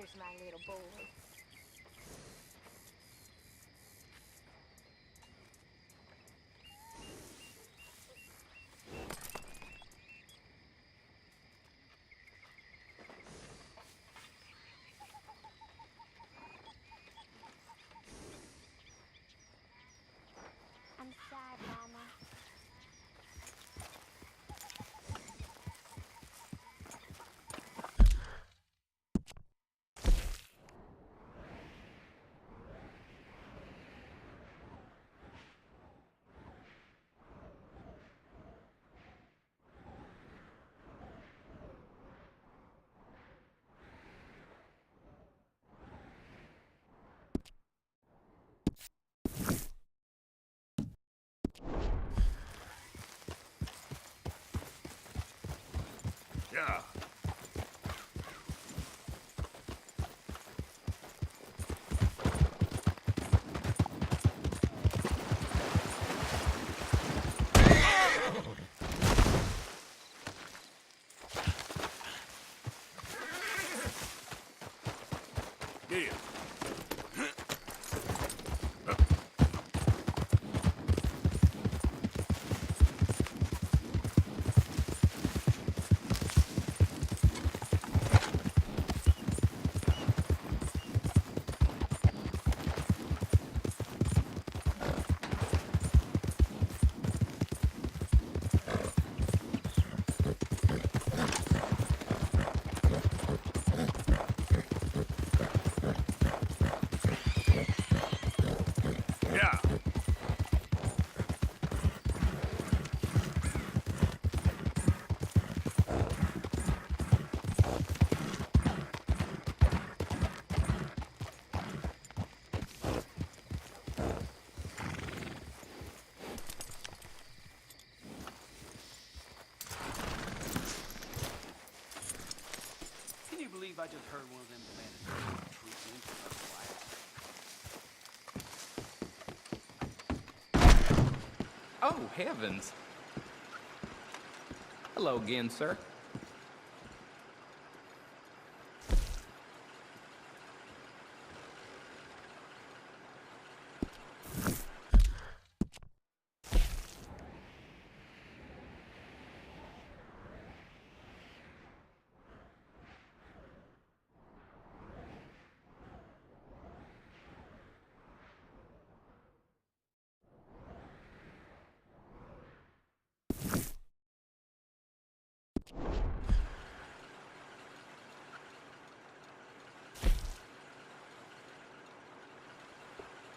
There's my little boy. I'm sorry, Mama. Yeah. Yeah. Yeah. Can you believe I just heard one of them demanded treatment of life? Oh, heavens. Hello again, sir.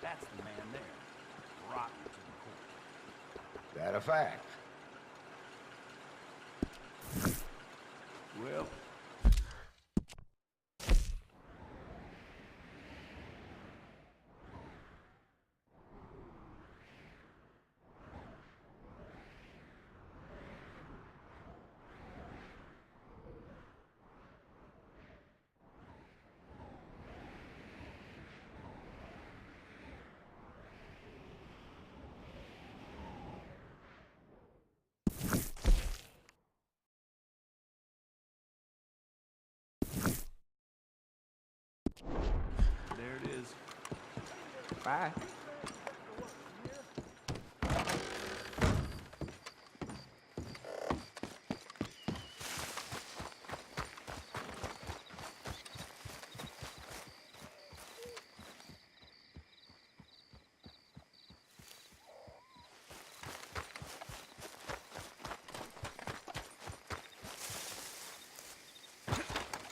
That's the man there, rotten to the core. That a fact? Well, there it is. Bye.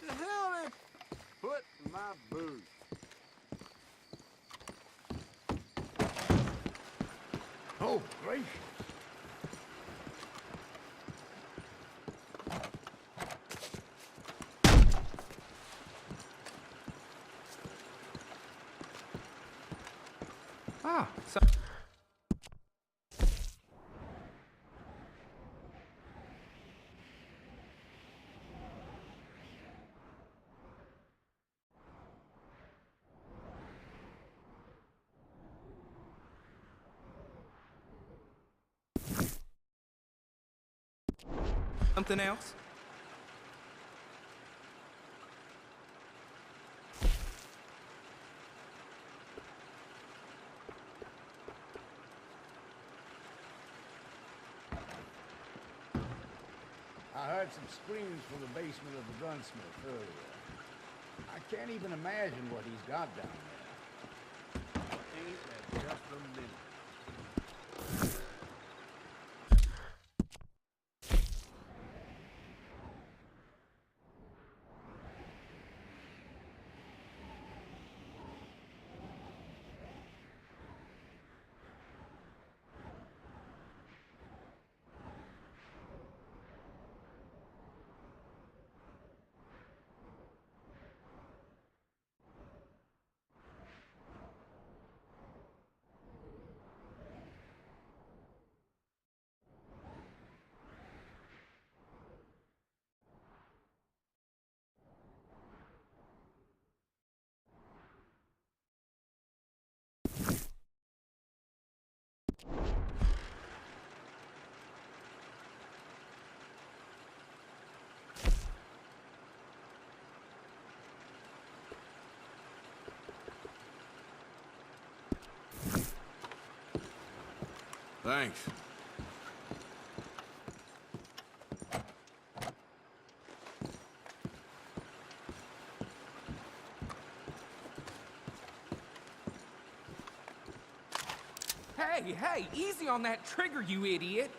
The hell they put in my boot? Oh, gracious. Ah, so... Something else? I heard some screams from the basement of the gunsmith earlier. I can't even imagine what he's got down there. Ain't that just a minute? Thanks. Hey, easy on that trigger, you idiot.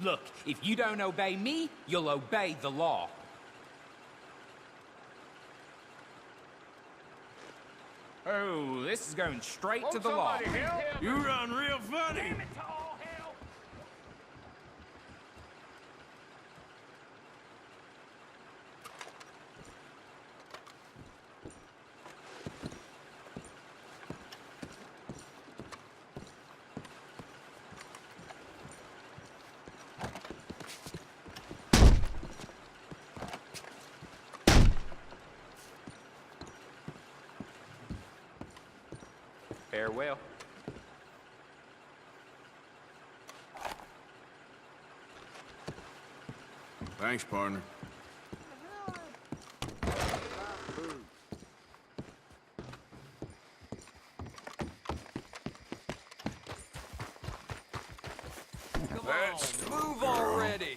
Look, if you don't obey me, you'll obey the law. Oh, this is going straight to the law. You run real funny. Farewell. Thanks, partner. Come on, move already.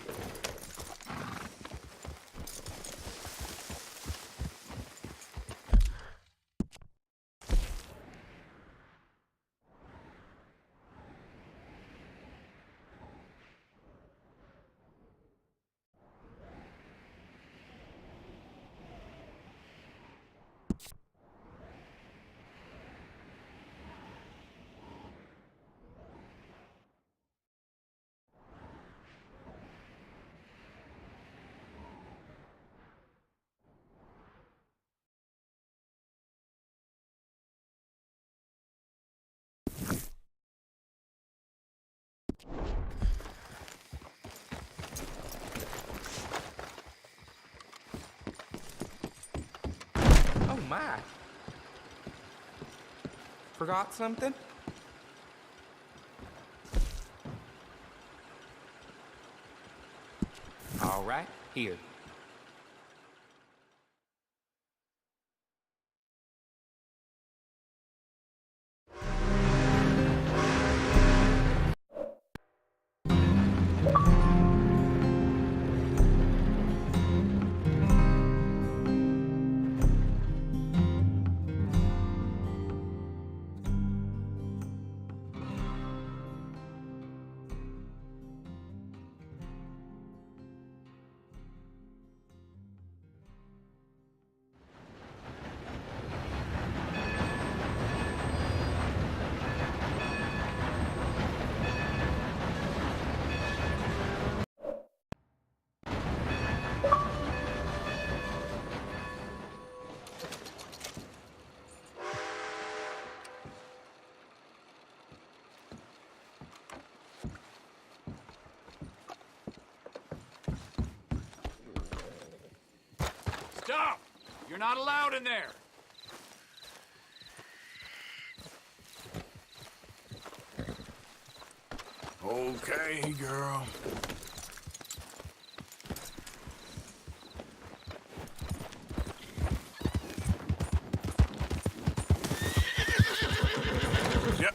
Oh my. Forgot something? All right, here. Stop! You're not allowed in there. Okay, girl. Yep.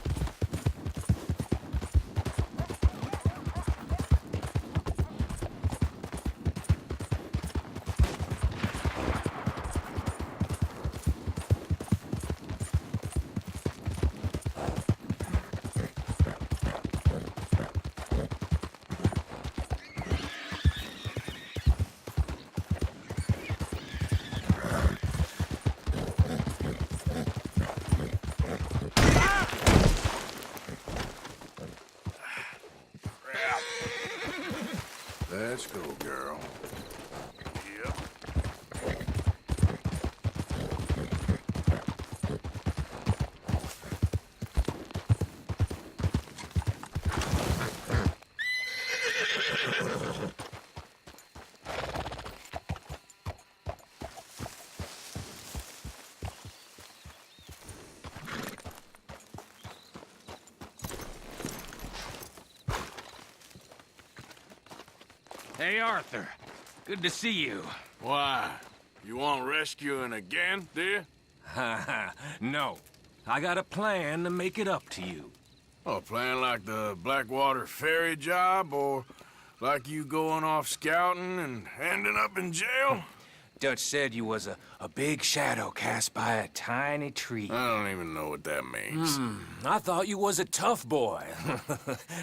Let's go, girl. Yep. Hey, Arthur. Good to see you. Why? You want rescuing again, dear? No. I got a plan to make it up to you. Oh, playing like the Blackwater ferry job, or like you going off scouting and ending up in jail? Dutch said you was a big shadow cast by a tiny tree. I don't even know what that means. I thought you was a tough boy.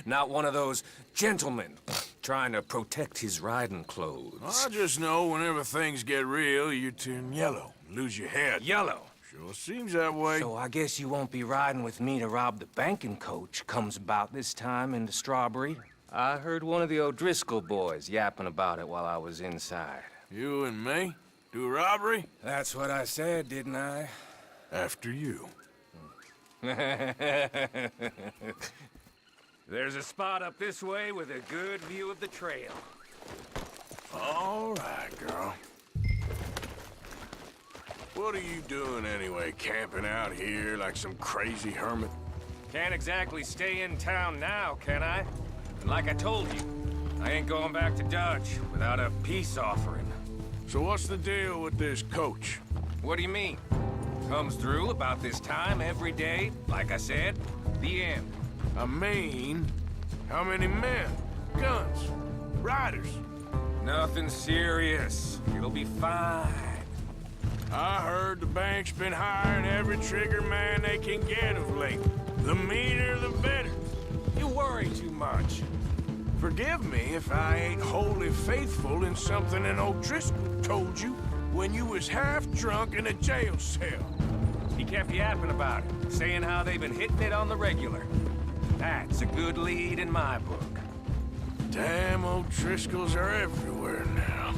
Not one of those gentlemen trying to protect his riding clothes. I just know whenever things get real, you turn yellow, lose your head. Yellow. Sure seems that way. So I guess you won't be riding with me to rob the banking coach comes about this time in the Strawberry. I heard one of the O'Driscoll boys yapping about it while I was inside. You and me? Do a robbery? That's what I said, didn't I? After you. There's a spot up this way with a good view of the trail. All right, girl. What are you doing anyway, camping out here like some crazy hermit? Can't exactly stay in town now, can I? And like I told you, I ain't going back to Dutch without a peace offering. So what's the deal with this coach? What do you mean? Comes through about this time every day, like I said. The end. I mean, how many men? Guns? Riders? Nothing serious. It'll be fine. I heard the bank's been hiring every trigger man they can get of late. The meaner, the better. You worry too much. Forgive me if I ain't wholly faithful in something an O'Driscoll told you when you was half drunk in a jail cell. He kept yapping about it, saying how they've been hitting it on the regular. That's a good lead in my book. Damn O'Driscolls are everywhere now.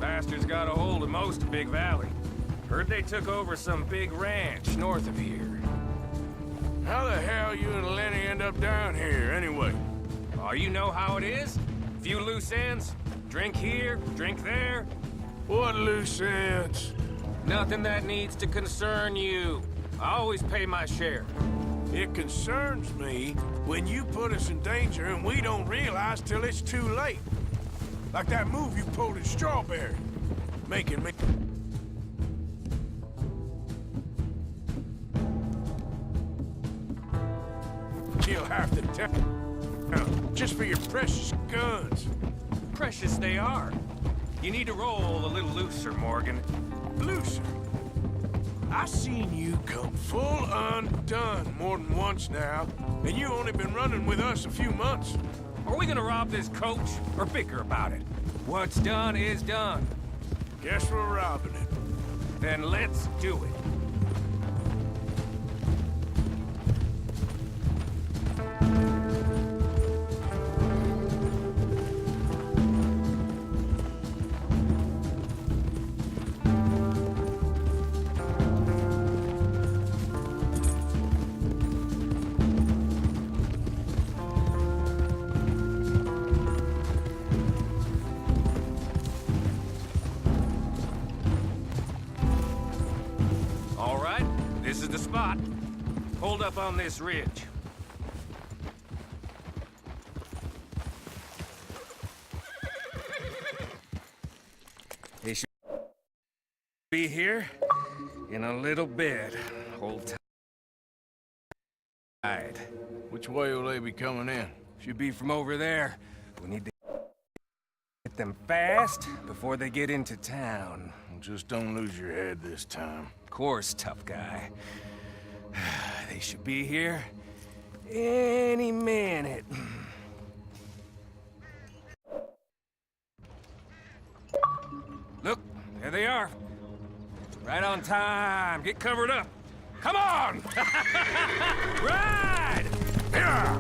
Bastards got a hold of most of Big Valley. Heard they took over some big ranch north of here. How the hell you and Lenny end up down here, anyway? Oh, you know how it is? Few loose ends. Drink here, drink there. What loose ends? Nothing that needs to concern you. I always pay my share. It concerns me when you put us in danger and we don't realize till it's too late. Like that move you pulled in Strawberry. Making me... kill half the town. Just for your precious guns. Precious they are. You need to roll a little looser, Morgan. Looser? I seen you come full undone more than once now, and you only been running with us a few months. Are we gonna rob this coach or bicker about it? What's done is done. Guess we're robbing it. Then let's do it. This is the spot. Hold up on this ridge. They should be here in a little bit. Hold tight. Which way will they be coming in? Should be from over there. We need to get them fast before they get into town. Just don't lose your head this time. Of course, tough guy. They should be here any minute. Look, there they are. Right on time. Get covered up. Come on! Ride! Yeah!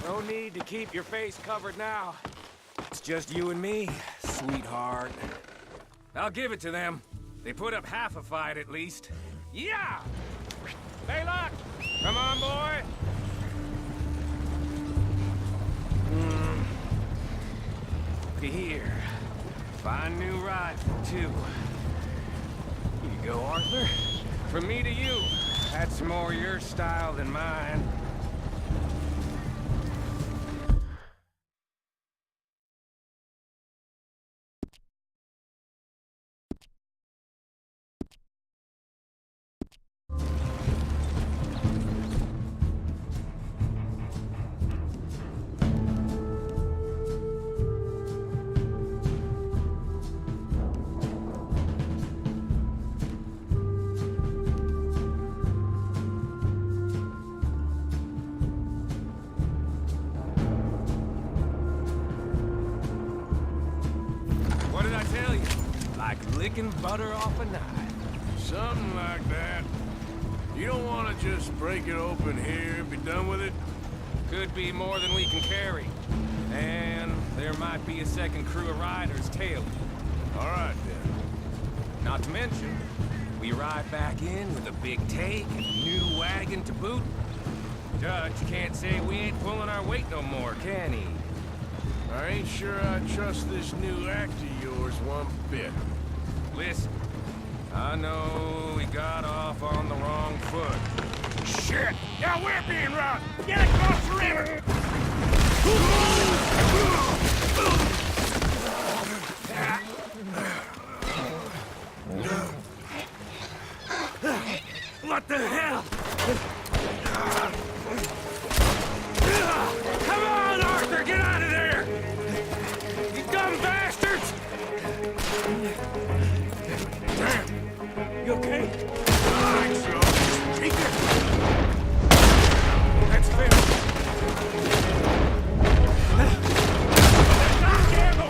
No need to keep your face covered now. It's just you and me, sweetheart. I'll give it to them. They put up half a fight at least. Yeah! Hey, look! Come on, boy! Look here. Fine new rifle, too. Here you go, Arthur. From me to you. That's more your style than mine. What did I tell you? Like licking butter off a knife. Something like that. You don't want to just break it open here and be done with it? Could be more than we can carry. And there might be a second crew of riders tailing. All right, then. Not to mention, we ride back in with a big take and a new wagon to boot. Judge can't say we ain't pulling our weight no more, can he? I ain't sure I trust this new act of yours one bit. Listen, I know we got off on the wrong foot. Shit! Now we're being robbed! Get across the river! What the hell? Come on, Arthur, get out of there! You dumb bastards! Damn! You okay? I think so. Take it! That's finished. Not ammo!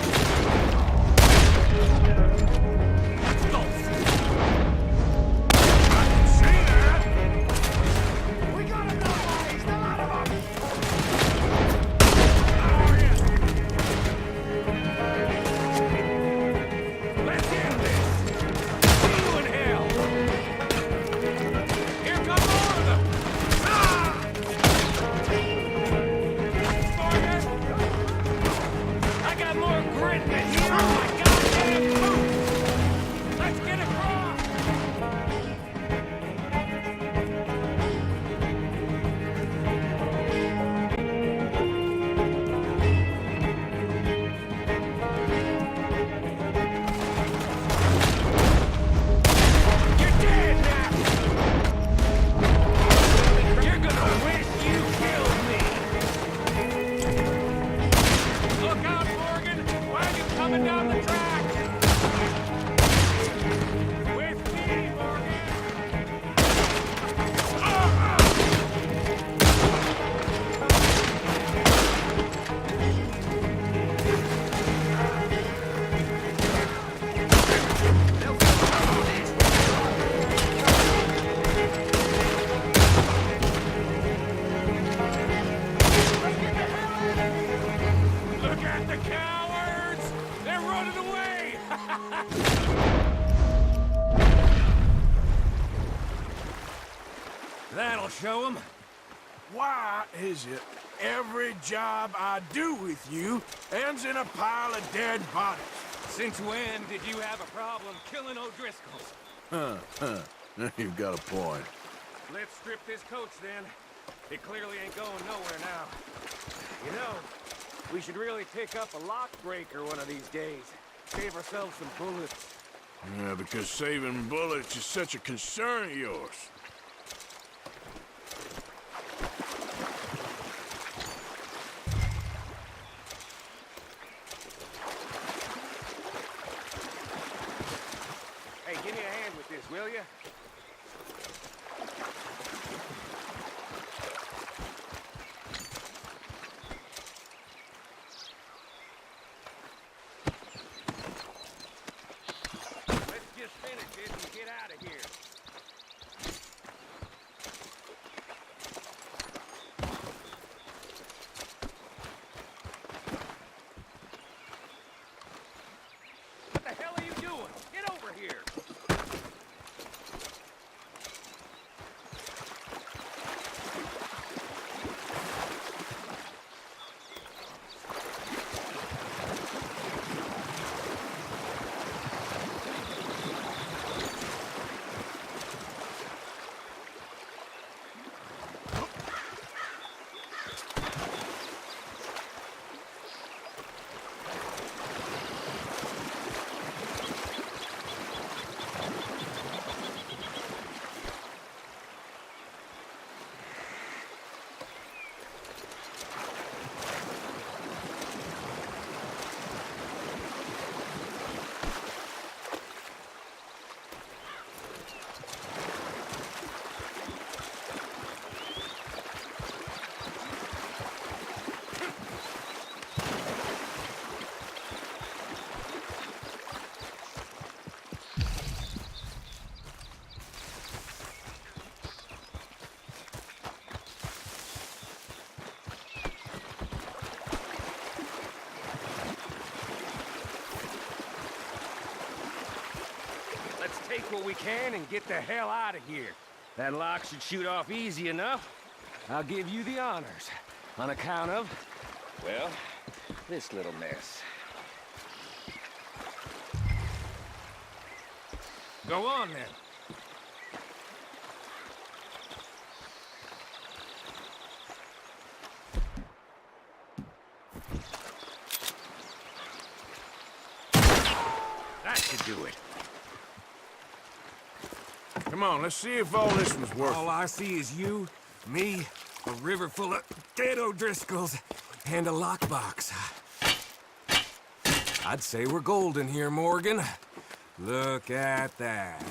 I can see that! We got him now, boys! The lot of them! Let's end this! See you in hell! Here come more of them! Ah! Morgan! I got more grit than you on my goddamn boot! Let's get across! You're dead now! You're gonna wish you killed me! Look out, Morgan! Wagon coming down the track! With me, Morgan! Look at the cowards! They're running away! That'll show them. Why is it every job I do with you ends in a pile of dead bodies? Since when did you have a problem killing O'Driscolls? You've got a point. Let's strip this coach then. It clearly ain't going nowhere now. You know, we should really pick up a lock breaker one of these days. Save ourselves some bullets. Yeah, because saving bullets is such a concern of yours. Hey, give me a hand with this, will you? Let's just finish this and get out of what we can and get the hell out of here. That lock should shoot off easy enough. I'll give you the honors. On account of, well, this little mess. Go on, then. That should do it. Come on, let's see if all this was worth All I see is you, me, a river full of dead O'Driscolls, and a lockbox. I'd say we're golden here, Morgan. Look at that.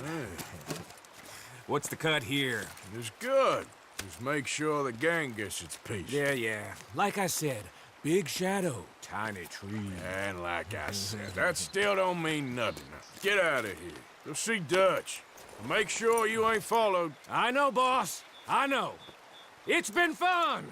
What's the cut here? It's good. Just make sure the gang gets its piece. Yeah. Like I said, big shadow, tiny tree. And like I said, that still don't mean nothing. Get out of here. Go see Dutch. Make sure you ain't followed. I know, boss. I know. It's been fun.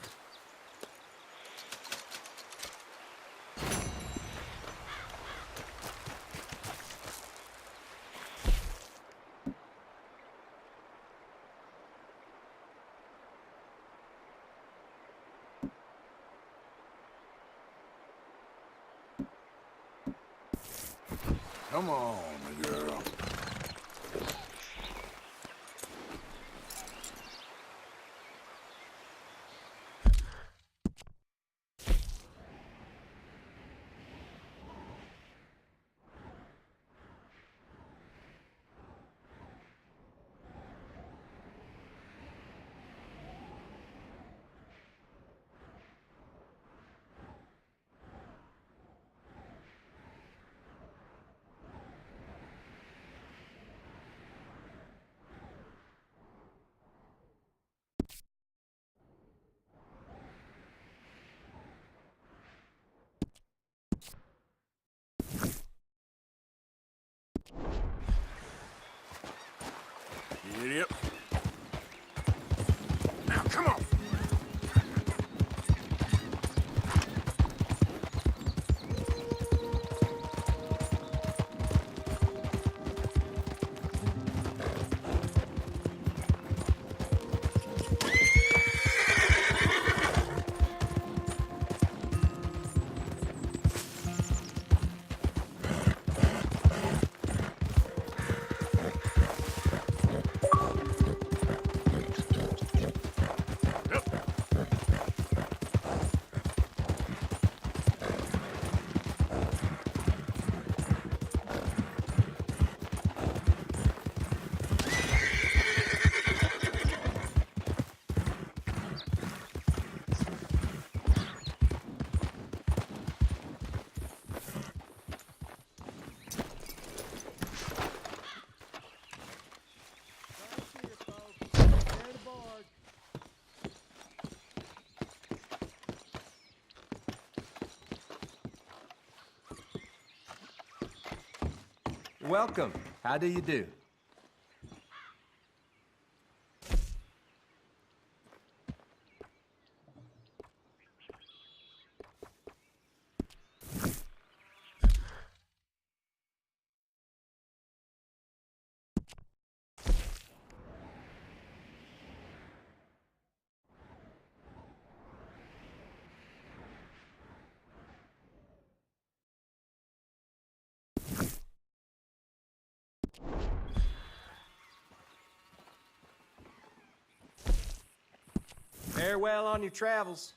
Come on, girl. Idiot. Now, come on. Welcome. How do you do? Farewell on your travels.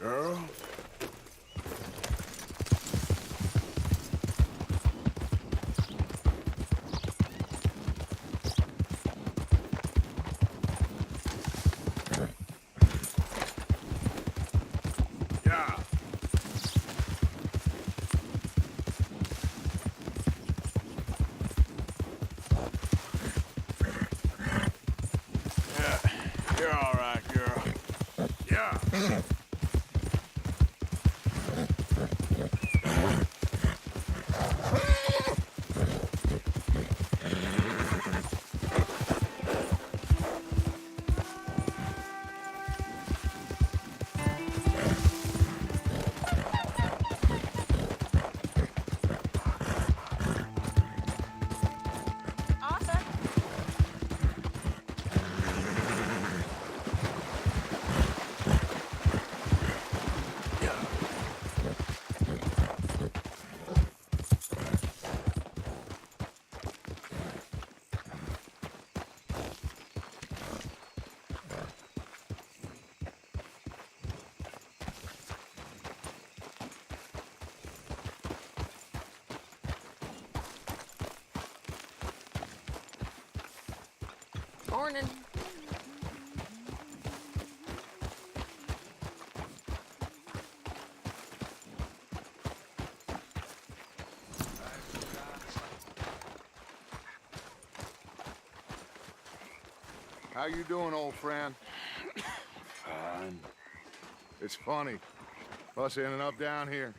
Girl? Yeah. You're all right, girl. Yeah. Arthur? Morning. How you doing, old friend? Fine. It's funny, us ending up down here.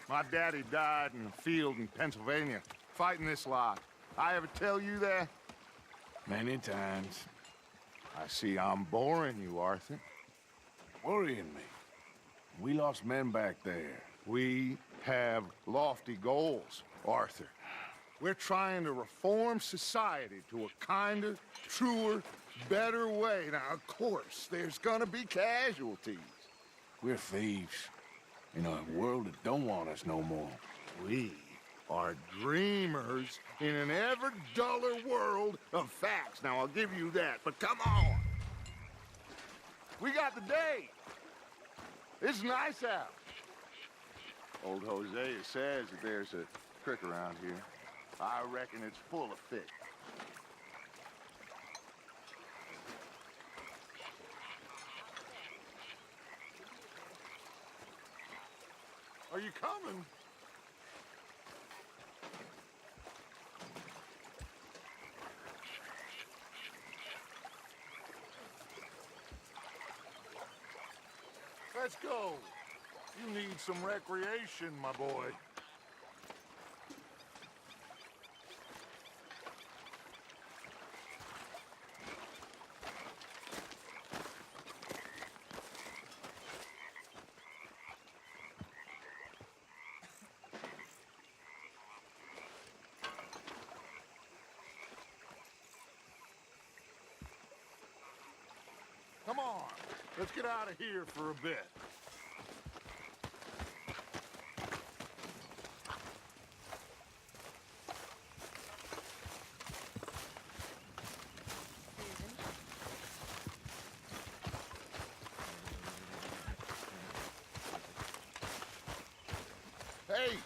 My daddy died in a field in Pennsylvania, fighting this lot. I ever tell you that? Many times. I see I'm boring you, Arthur. Worrying me. We lost men back there. We have lofty goals, Arthur. We're trying to reform society to a kinder, truer, better way. Now, of course, there's gonna be casualties. We're thieves. In a world that don't want us no more. We are dreamers in an ever duller world of facts. Now, I'll give you that, but come on. We got the day. It's nice out. Old Hosea says that there's a creek around here. I reckon it's full of fish. Are you coming? Let's go. You need some recreation, my boy. Come on, let's get out of here for a bit. Hey,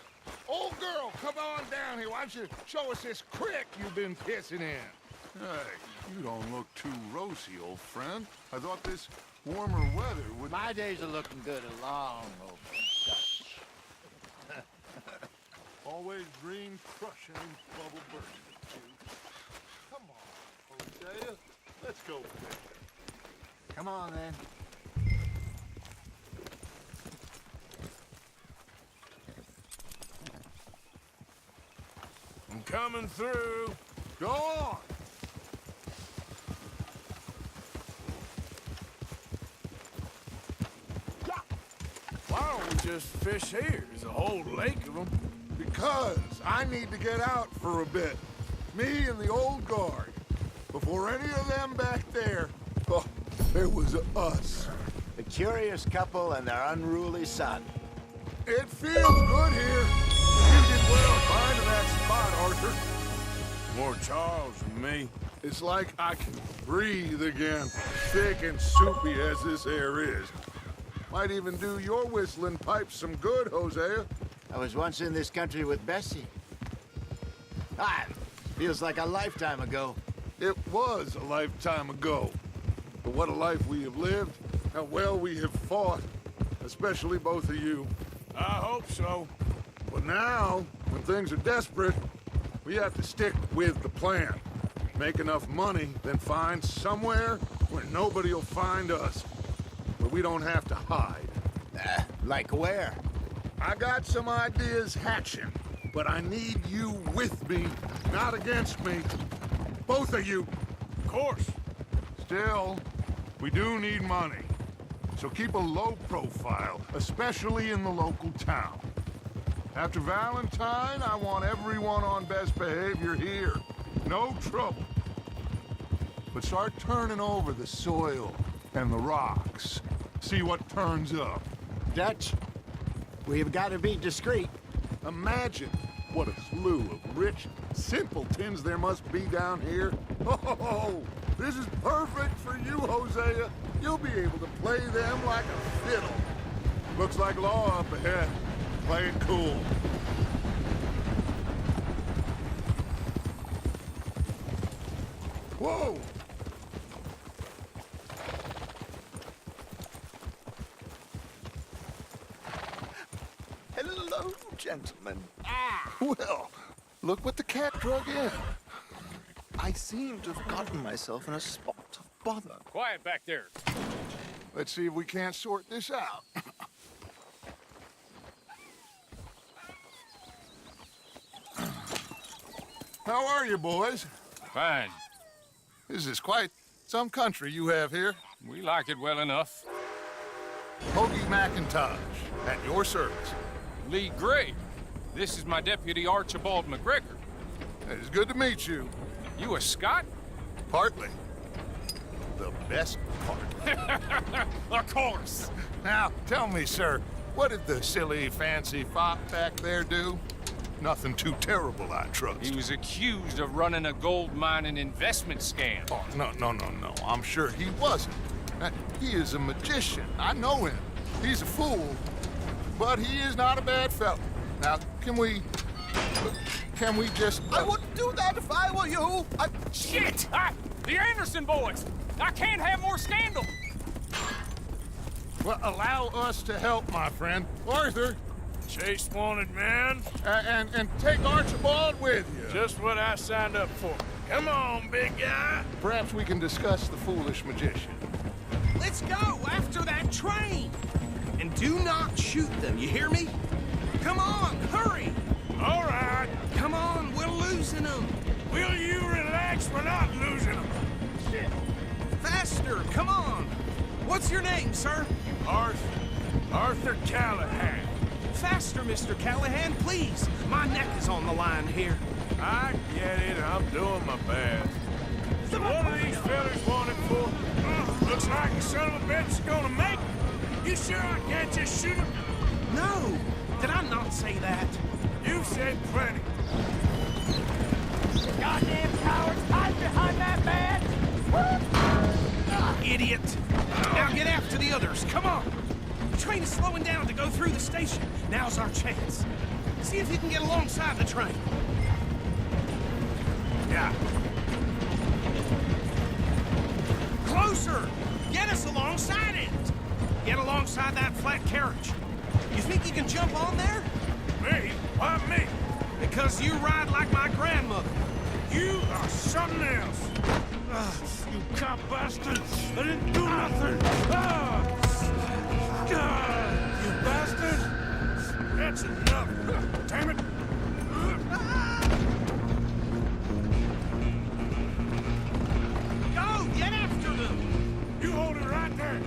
old girl, come on down here. Why don't you show us this creek you've been pissing in? Hey, you don't look too rosy, old friend. I thought this warmer weather would... My days are looking good along over Dutch. Always green, crushing, bubble bursting. Come on, Hosea. Let's go fishing. Come on, then. I'm coming through. Go on. Why don't we just fish here? There's a whole lake of them. Because I need to get out for a bit. Me and the old guard. Before any of them back there, oh, there was us. The curious couple and their unruly son. It feels good here. You did well finding that spot, Arthur. More Charles than me. It's like I can breathe again, thick and soupy as this air is. Might even do your whistling pipes some good, Hosea. I was once in this country with Bessie. Ah, feels like a lifetime ago. It was a lifetime ago. But what a life we have lived. How well we have fought. Especially both of you. I hope so. But now, when things are desperate, we have to stick with the plan. Make enough money, then find somewhere where nobody will find us. Where we don't have to hide. Like where? I got some ideas hatching, but I need you with me, not against me. Both of you. Of course. Still, we do need money. So keep a low profile, especially in the local town. After Valentine, I want everyone on best behavior here. No trouble. But start turning over the soil and the rocks. See what turns up. Dutch, we've got to be discreet. Imagine what a slew of rich simpletons there must be down here. Oh, this is perfect for you, Hosea. You'll be able to play them like a fiddle. Looks like law up ahead. Play it cool. Whoa! Hello, gentlemen. Well, look what the cat drug in. I seem to have gotten myself in a spot of bother. Quiet back there. Let's see if we can't sort this out. How are you, boys? Fine. This is quite some country you have here. We like it well enough. Hoagie McIntosh, at your service. Lee Gray. This is my deputy Archibald McGregor. It's good to meet you. You a Scot? Partly. The best part. Of course. Now, tell me, sir, what did the silly, fancy fop back there do? Nothing too terrible, I trust. He was accused of running a gold mining investment scam. Oh, no. I'm sure he wasn't. He is a magician. I know him. He's a fool. But he is not a bad fellow. Now, can we just... I wouldn't do that if I were you. Shit! The Anderson boys! I can't have more scandal! Well, allow us to help, my friend. Arthur, Chase wanted man. and take Archibald with you. Just what I signed up for. Come on, big guy. Perhaps we can discuss the foolish magician. Let's go after that train! And do not shoot them, you hear me? Come on, hurry! All right. Come on, we're losing them! Will you relax? We're not losing them. Faster, come on! What's your name, sir? Arthur Callahan. Faster, Mr. Callahan, please! My neck is on the line here. I get it. I'm doing my best. So what do these fellas want it for? Looks like the son of a bitch is gonna make it. You sure I can't just shoot him? No! Did I not say that? You said plenty. Goddamn cowards, hide behind that badge! Idiot! Now get after the others, come on! The train is slowing down to go through the station. Now's our chance. See if you can get alongside the train. Yeah. Closer! Get us alongside it! Get alongside that flat carriage. You think you can jump on there? Me? Why me? Because you ride like my grandmother. You are something else. You cop bastard! I didn't do nothing! You bastard! That's enough! Damn it! Go! Get after them! You hold it right there!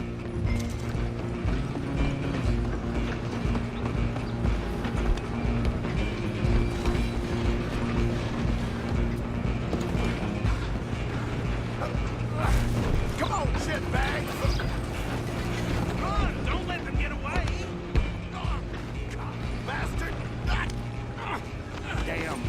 Come on, shitbag! Run! Don't let them get away! Bastard! Damn!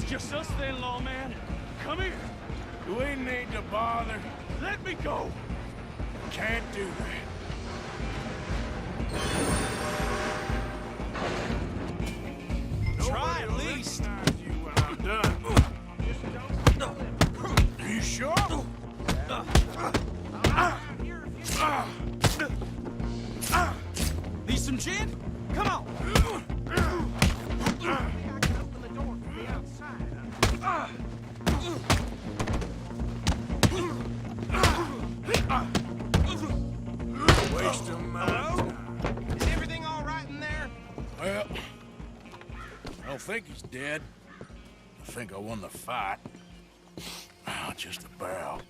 just us then, lawman. Come here. Do we need to bother? Let me go. Can't do that. Try at least. You when I'm done. Are you sure? Need some gin? Come on. Waste of my time. Is everything all right in there? Well, I don't think he's dead. I think I won the fight. Oh, just about.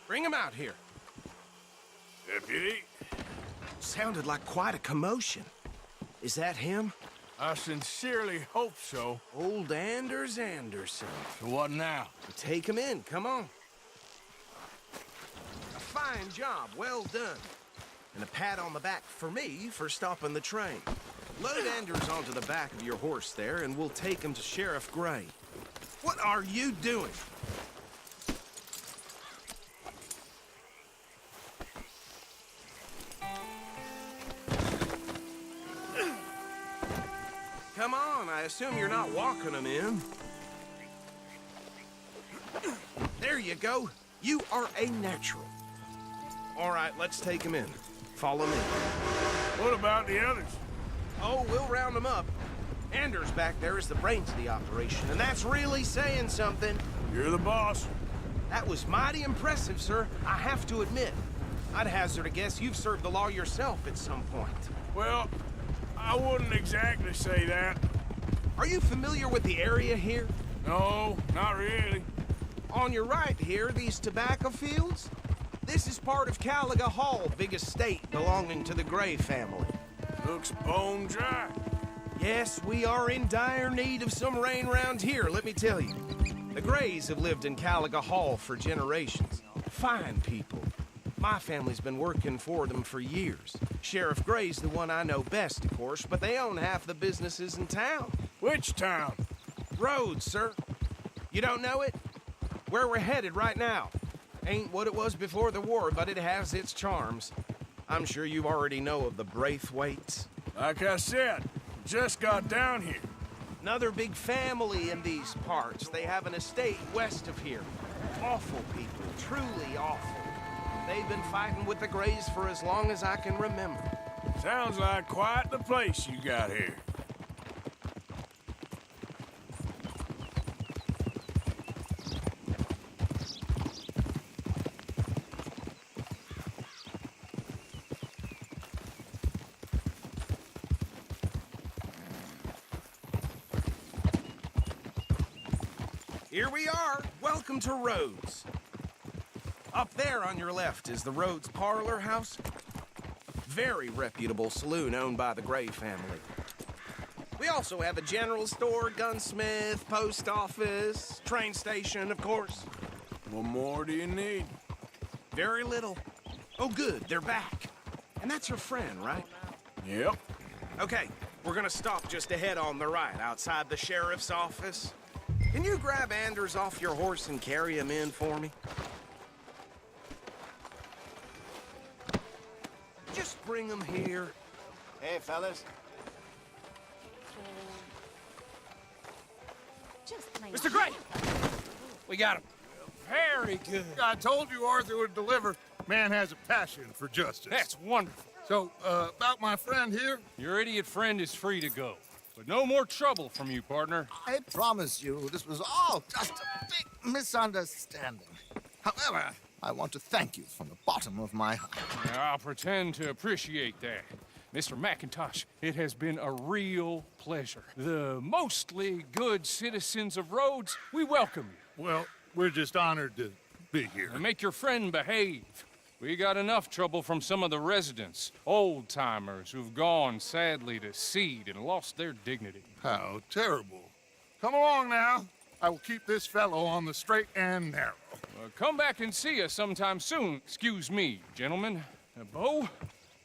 Bring him out here. Deputy, Sounded like quite a commotion. Is that him? I sincerely hope so. Old Anders Anderson. So what now? Take him in, come on. A fine job, well done. And a pat on the back for me for stopping the train. Load Anders onto the back of your horse there, and we'll take him to Sheriff Gray. What are you doing? Come on, I assume you're not walking him in. There you go. You are a natural. All right, let's take him in. Follow me. What about the others? Oh, we'll round them up. Anders back there is the brains of the operation, and that's really saying something. You're the boss. That was mighty impressive, sir. I have to admit. I'd hazard a guess you've served the law yourself at some point. Well, I wouldn't exactly say that. Are you familiar with the area here? No, not really. On your right here, these tobacco fields? This is part of Caliga Hall, big estate belonging to the Gray family. Looks bone dry. Yes, we are in dire need of some rain round here, let me tell you. The Grays have lived in Caliga Hall for generations. Fine people. My family's been working for them for years. Sheriff Gray's the one I know best, of course, but they own half the businesses in town. Which town? Rhodes, sir. You don't know it? Where we're headed right now. Ain't what it was before the war, but it has its charms. I'm sure you already know of the Braithwaites. Like I said, just got down here. Another big family in these parts. They have an estate west of here. Awful people, truly awful. They've been fighting with the Grays for as long as I can remember. Sounds like quite the place you got here. Here we are. Welcome to Rhodes. Up there on your left is the Rhodes Parlor House. Very reputable saloon owned by the Gray family. We also have a general store, gunsmith, post office, train station, of course. What more do you need? Very little. Oh, good, they're back. And that's your friend, right? Yep. Okay, we're gonna stop just ahead on the right, outside the sheriff's office. Can you grab Anders off your horse and carry him in for me? Just bring him here. Hey, fellas. Mr. Gray! We got him. Very good. I told you Arthur would deliver. Man has a passion for justice. That's wonderful. So, about my friend here? Your idiot friend is free to go. But no more trouble from you, partner. I promise you, this was all just a big misunderstanding. However, I want to thank you from the bottom of my heart. Now, I'll pretend to appreciate that. Mr. McIntosh, it has been a real pleasure. The mostly good citizens of Rhodes, we welcome you. Well, we're just honored to be here. And make your friend behave. We got enough trouble from some of the residents, old-timers who've gone, sadly, to seed and lost their dignity. How terrible. Come along now. I will keep this fellow on the straight and narrow. Come back and see us sometime soon. Excuse me, gentlemen. Bo,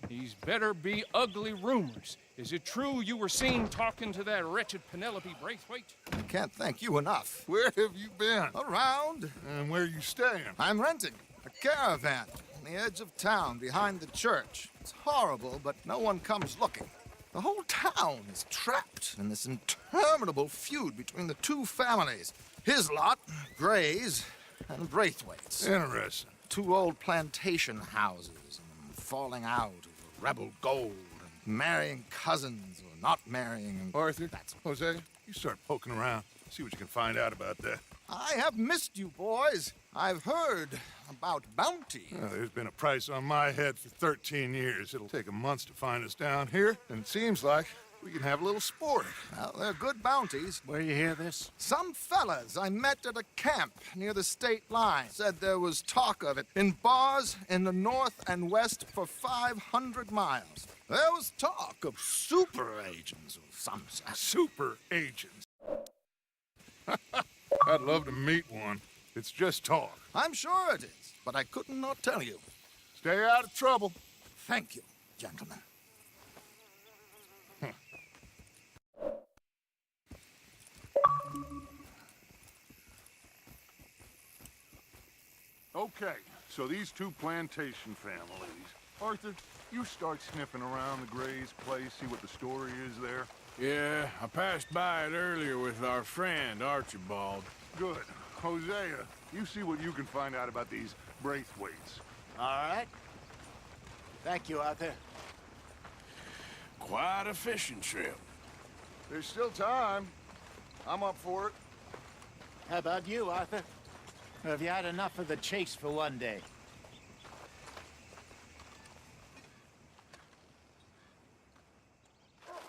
these better be ugly rumors. Is it true you were seen talking to that wretched Penelope Braithwaite? I can't thank you enough. Where have you been? Around. And where are you staying? I'm renting a caravan on the edge of town behind the church. It's horrible, but no one comes looking. The whole town is trapped in this interminable feud between the two families. His lot, Gray's, and Braithwaite's. Interesting. Two old plantation houses, and falling out over rebel gold, and marrying cousins or not marrying. And Arthur, Jose, you start poking around. See what you can find out about that. I have missed you, boys. I've heard about bounty. Well, there's been a price on my head for 13 years. It'll take 'em months to find us down here, and it seems like we can have a little sport. Well, they're good bounties. Where you hear this? Some fellas I met at a camp near the state line said there was talk of it in bars in the north and west for 500 miles. There was talk of super agents of some sort. Super agents. I'd love to meet one. It's just talk. I'm sure it is, but I couldn't not tell you. Stay out of trouble. Thank you, gentlemen. Okay, so these two plantation families. Arthur, you start sniffing around the Gray's place, see what the story is there. Yeah, I passed by it earlier with our friend, Archibald. Good. Hosea, you see what you can find out about these Braithwaites. All right. Thank you, Arthur. Quite a fishing trip. There's still time. I'm up for it. How about you, Arthur? Or have you had enough of the chase for one day?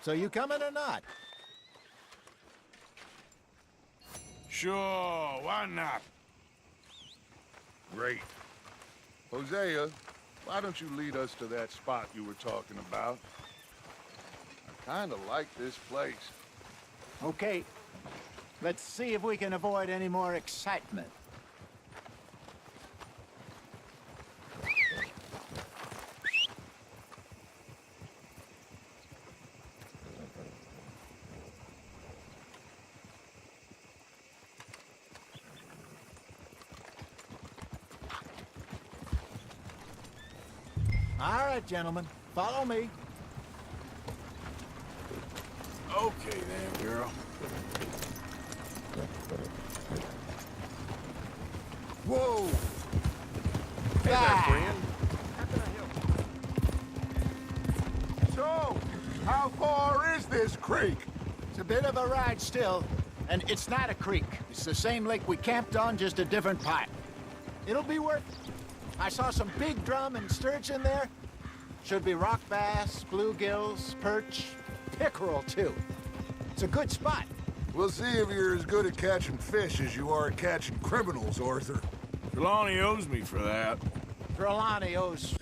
So you coming or not? Sure, why not? Great. Hosea, why don't you lead us to that spot you were talking about? I kind of like this place. Okay. Let's see if we can avoid any more excitement. All right, gentlemen, follow me. Okay then, girl. Whoa! Hey there, friend. So, how far is this creek? It's a bit of a ride still, and it's not a creek. It's the same lake we camped on, just a different part. It'll be worth it. I saw some big drum and sturgeon there. Should be rock bass, bluegills, perch, pickerel, too. It's a good spot. We'll see if you're as good at catching fish as you are at catching criminals, Arthur. Trelawney owes me for that. Trelawney owes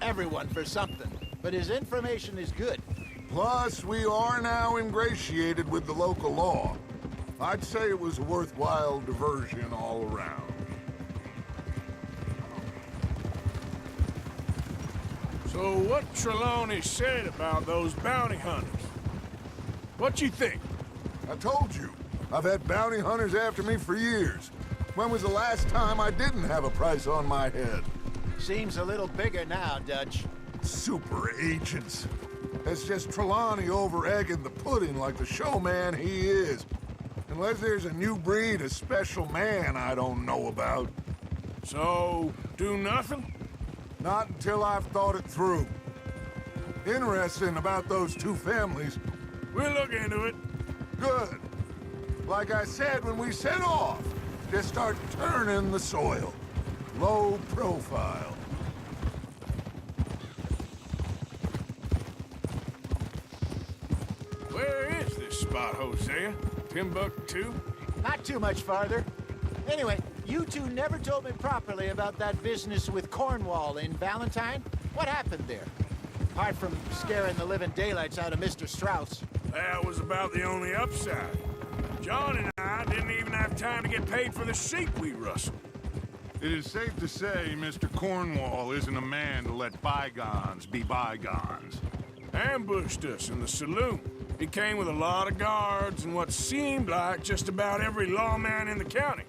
everyone for something, but his information is good. Plus, we are now ingratiated with the local law. I'd say it was a worthwhile diversion all around. So what Trelawney said about those bounty hunters? What you think? I told you, I've had bounty hunters after me for years. When was the last time I didn't have a price on my head? Seems a little bigger now, Dutch. Super agents. It's just Trelawney over-egging the pudding like the showman he is. Unless there's a new breed of special man I don't know about. So, do nothing? Not until I've thought it through. Interesting about those two families. We'll look into it. Good. Like I said when we set off, just start turning the soil. Low profile. Where is this spot, Hosea? Timbuktu? Not too much farther. Anyway, you two never told me properly about that business with Cornwall in Valentine. What happened there? Apart from scaring the living daylights out of Mr. Strauss. That was about the only upside. John and I didn't even have time to get paid for the sheep we rustled. It is safe to say Mr. Cornwall isn't a man to let bygones be bygones. Ambushed us in the saloon. He came with a lot of guards and what seemed like just about every lawman in the county.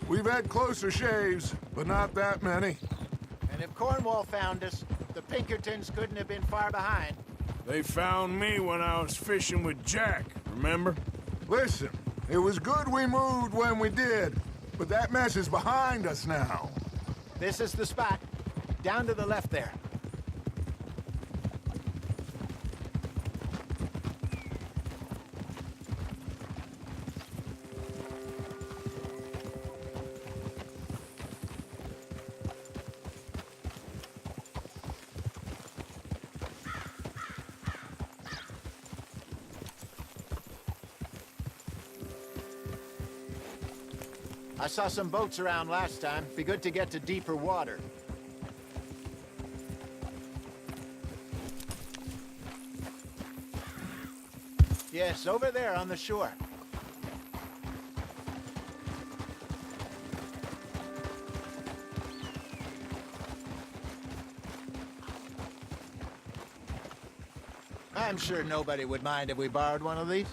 We've had closer shaves, but not that many. And if Cornwall found us, the Pinkertons couldn't have been far behind. They found me when I was fishing with Jack, remember? Listen, it was good we moved when we did, but that mess is behind us now. This is the spot. Down to the left there. I saw some boats around last time. Be good to get to deeper water. Yes, over there on the shore. I'm sure nobody would mind if we borrowed one of these.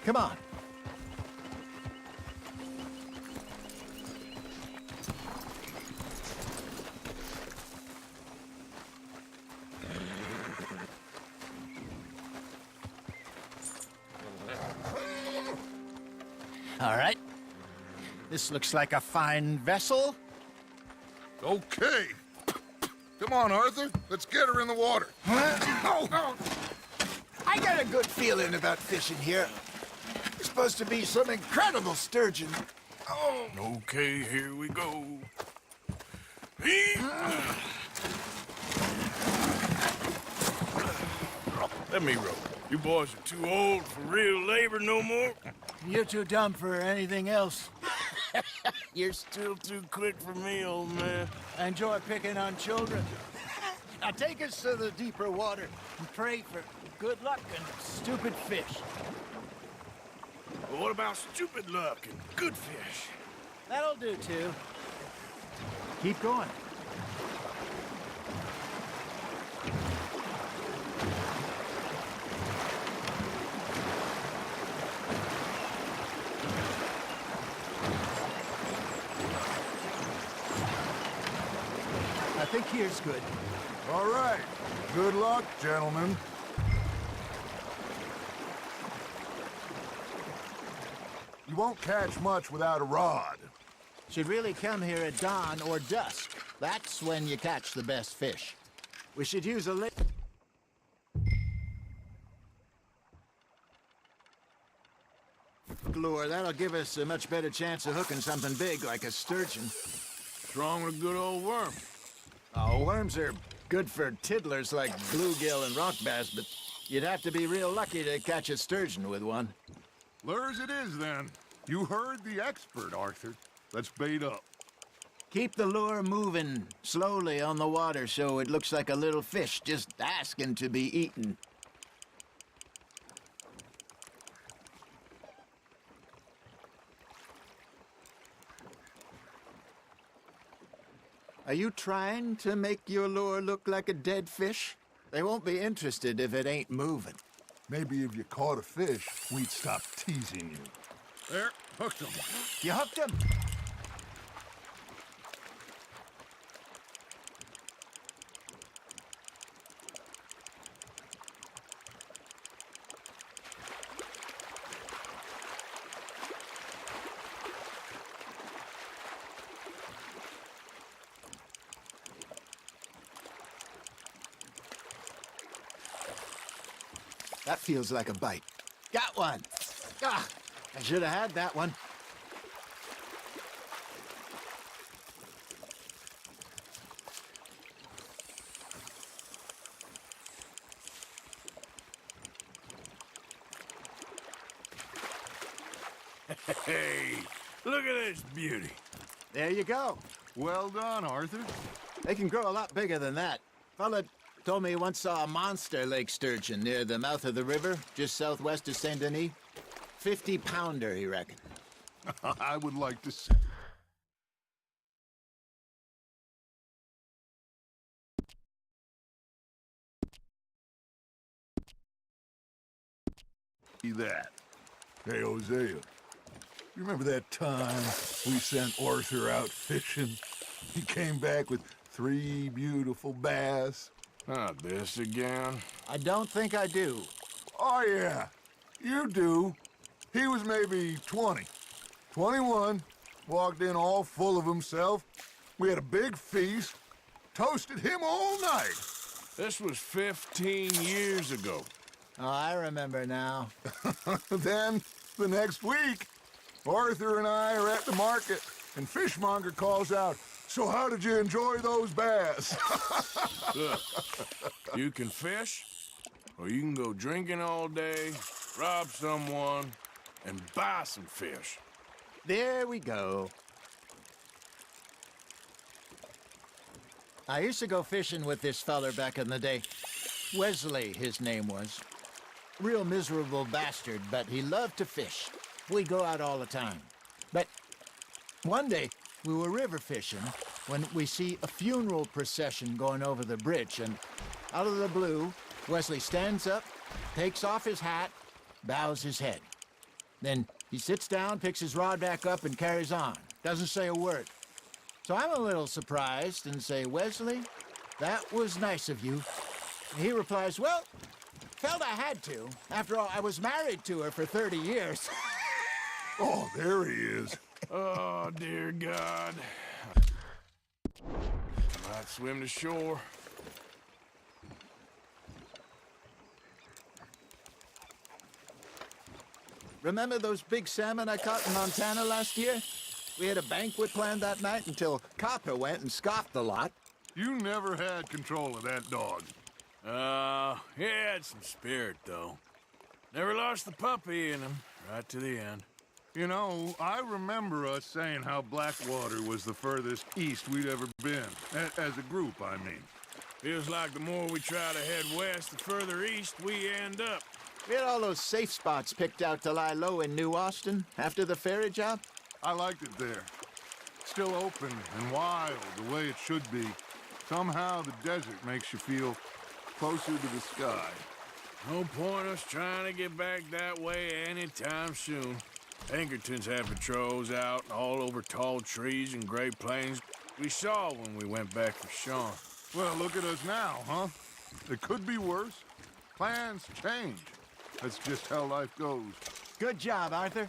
Come on. All right. This looks like a fine vessel. Okay. Come on, Arthur. Let's get her in the water. Oh. I got a good feeling about fishing here. There's supposed to be some incredible sturgeon. Oh. Okay, here we go. Let me row. You boys are too old for real labor no more. You're too dumb for anything else. You're still too quick for me, old man. I enjoy picking on children. Now take us to the deeper water and pray for good luck and stupid fish. Well, what about stupid luck and good fish? That'll do, too. Keep going. I think here's good. All right. Good luck, gentlemen. You won't catch much without a rod. Should really come here at dawn or dusk. That's when you catch the best fish. We should use a lure. That'll give us a much better chance of hooking something big like a sturgeon. What's wrong with a good old worm? Oh, worms are good for tiddlers like bluegill and rock bass, but you'd have to be real lucky to catch a sturgeon with one. Lures it is, then. You heard the expert, Arthur. Let's bait up. Keep the lure moving slowly on the water so it looks like a little fish just asking to be eaten. Are you trying to make your lure look like a dead fish? They won't be interested if it ain't moving. Maybe if you caught a fish, we'd stop teasing you. There, hooked him. You hooked him? That feels like a bite. Got one. Ah, I should have had that one. Hey, look at this beauty. There you go. Well done, Arthur. They can grow a lot bigger than that. Fella told me he once saw a monster lake sturgeon near the mouth of the river, just southwest of Saint Denis. 50-pounder, he reckoned. I would like to see that. Hey, Hosea, you remember that time we sent Arthur out fishing? He came back with 3 beautiful bass. Not this again. I don't think I do. Oh, yeah, you do. He was maybe 20, 21, walked in all full of himself. We had a big feast, toasted him all night. This was 15 years ago. Oh, I remember now. Then, the next week, Arthur and I are at the market, and Fishmonger calls out, "So how did you enjoy those bass?" Look, you can fish, or you can go drinking all day, rob someone, and buy some fish. There we go. I used to go fishing with this feller back in the day. Wesley, his name was. Real miserable bastard, but he loved to fish. We'd go out all the time. But one day, we were river fishing when we see a funeral procession going over the bridge, and out of the blue, Wesley stands up, takes off his hat, bows his head. Then he sits down, picks his rod back up, and carries on. Doesn't say a word. So I'm a little surprised and say, "Wesley, that was nice of you." And he replies, "Well, felt I had to. After all, I was married to her for 30 years. Oh, there he is. Oh, dear God. Might swim to shore. Remember those big salmon I caught in Montana last year? We had a banquet planned that night until Copper went and scoffed the lot. You never had control of that dog. He had some spirit, though. Never lost the puppy in him, right to the end. You know, I remember us saying how Blackwater was the furthest east we'd ever been. As a group, I mean. Feels like the more we try to head west, the further east we end up. We had all those safe spots picked out to lie low in New Austin after the ferry job. I liked it there. Still open and wild, the way it should be. Somehow the desert makes you feel closer to the sky. No point us trying to get back that way anytime soon. Pinkertons had patrols out all over tall trees and Great Plains. We saw when we went back for Sean. Well, look at us now, huh? It could be worse. Plans change. That's just how life goes. Good job, Arthur.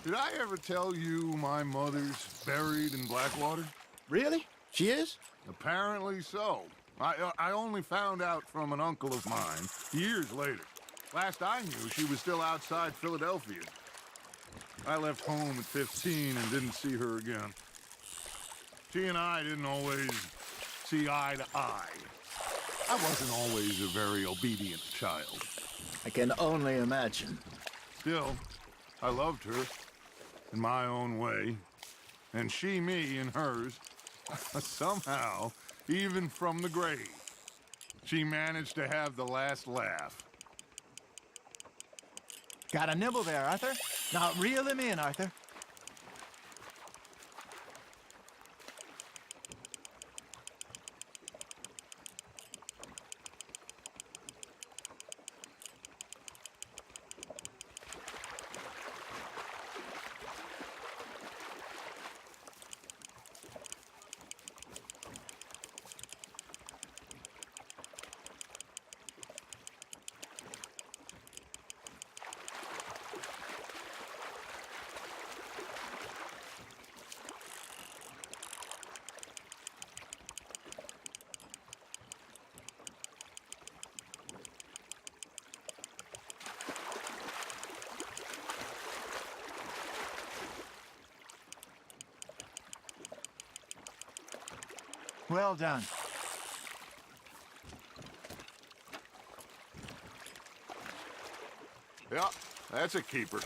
Did I ever tell you my mother's buried in Blackwater? Really? She is? Apparently so. I only found out from an uncle of mine years later. Last I knew, she was still outside Philadelphia. I left home at 15 and didn't see her again. She and I didn't always see eye to eye. I wasn't always a very obedient child. I can only imagine. Still, I loved her. in my own way, and she me in hers. Somehow, even from the grave, she managed to have the last laugh. Got a nibble there, Arthur? Now reel him in, Arthur. Well done. Yeah, that's a keeper.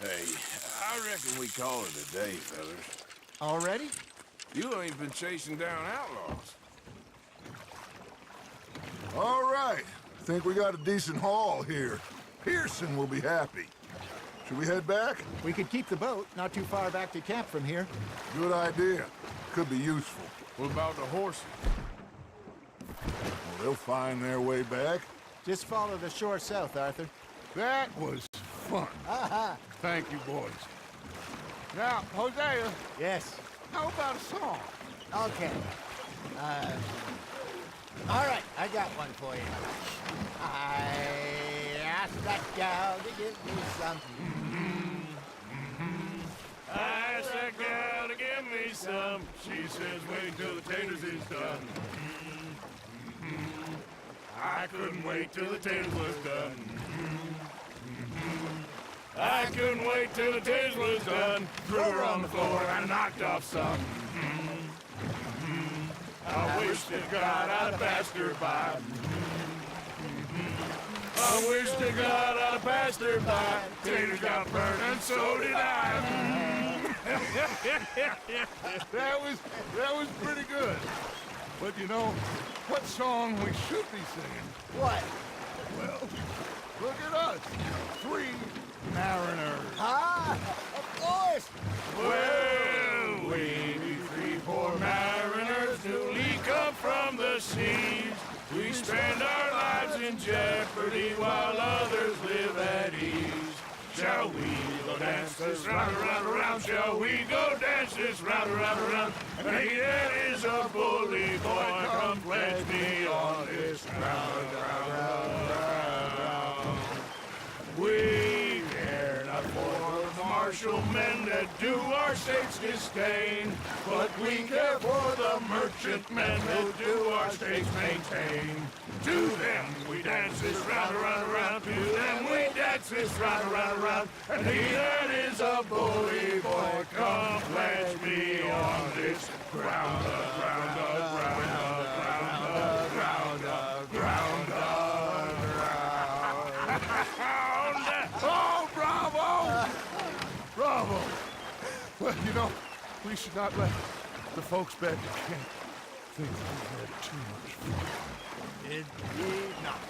Hey, I reckon we call it a day, fellas. Already? You ain't been chasing down outlaws. All right. Think we got a decent haul here. Pearson will be happy. Should we head back? We could keep the boat not too far back to camp from here. Good idea. Could be useful. What about the horses? Well, they'll find their way back. Just follow the shore south, Arthur. That was fun. Aha! Thank you, boys. Now, Hosea, Yes. how about a song? Okay. All right, I got one for you. I asked that gal to give me some. I asked that gal to give me some. She says wait till the taters is done. I couldn't wait till the taters was done. I couldn't wait till the taters was done. Threw her on the floor and knocked off some. I wish to God I'd passed her by. I wish to God I'd passed her by. Taters got burned and so did I. That was pretty good. But you know, what song we should be singing? What? Well, look at us. 3 mariners. Ah, of course. Well, we be 3 poor mariners newly come from the seas. We spend our lives in jeopardy while others live at ease. Shall we go dance this round, around, around? Shall we go dance this round, around, around? And he that is a bully boy, come pledge me on this ground, ground. We care not for the martial men that do our state's disdain, but we care for the merchant men that do our state's maintain. To them we dance this round, around, around. To them we dance this round, around, around. And he that is a bully boy, come pledge me on this ground, ground, ground, ground, ground, ground, ground. Oh, bravo! Bravo! Well, you know, we should not let the folks back at camp think we had too much fun. Indeed not.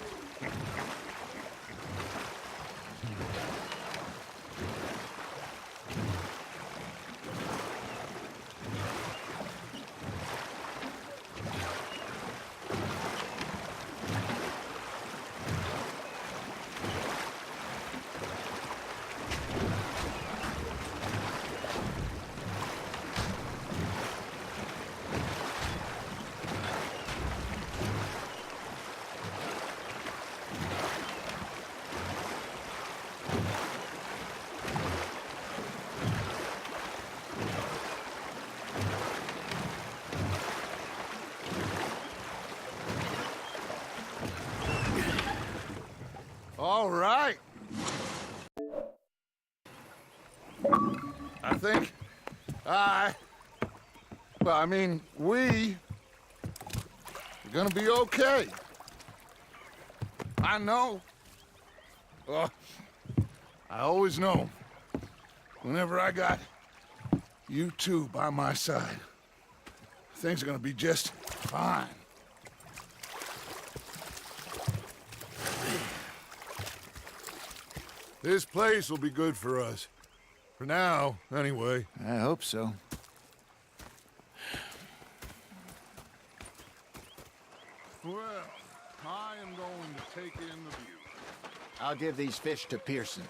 All right. I think we You're gonna be okay. I know. Oh, I always know. Whenever I got you two by my side, things are gonna be just fine. This place will be good for us. For now, anyway. I hope so. Well, I am going to take in the view. I'll give these fish to Pearson.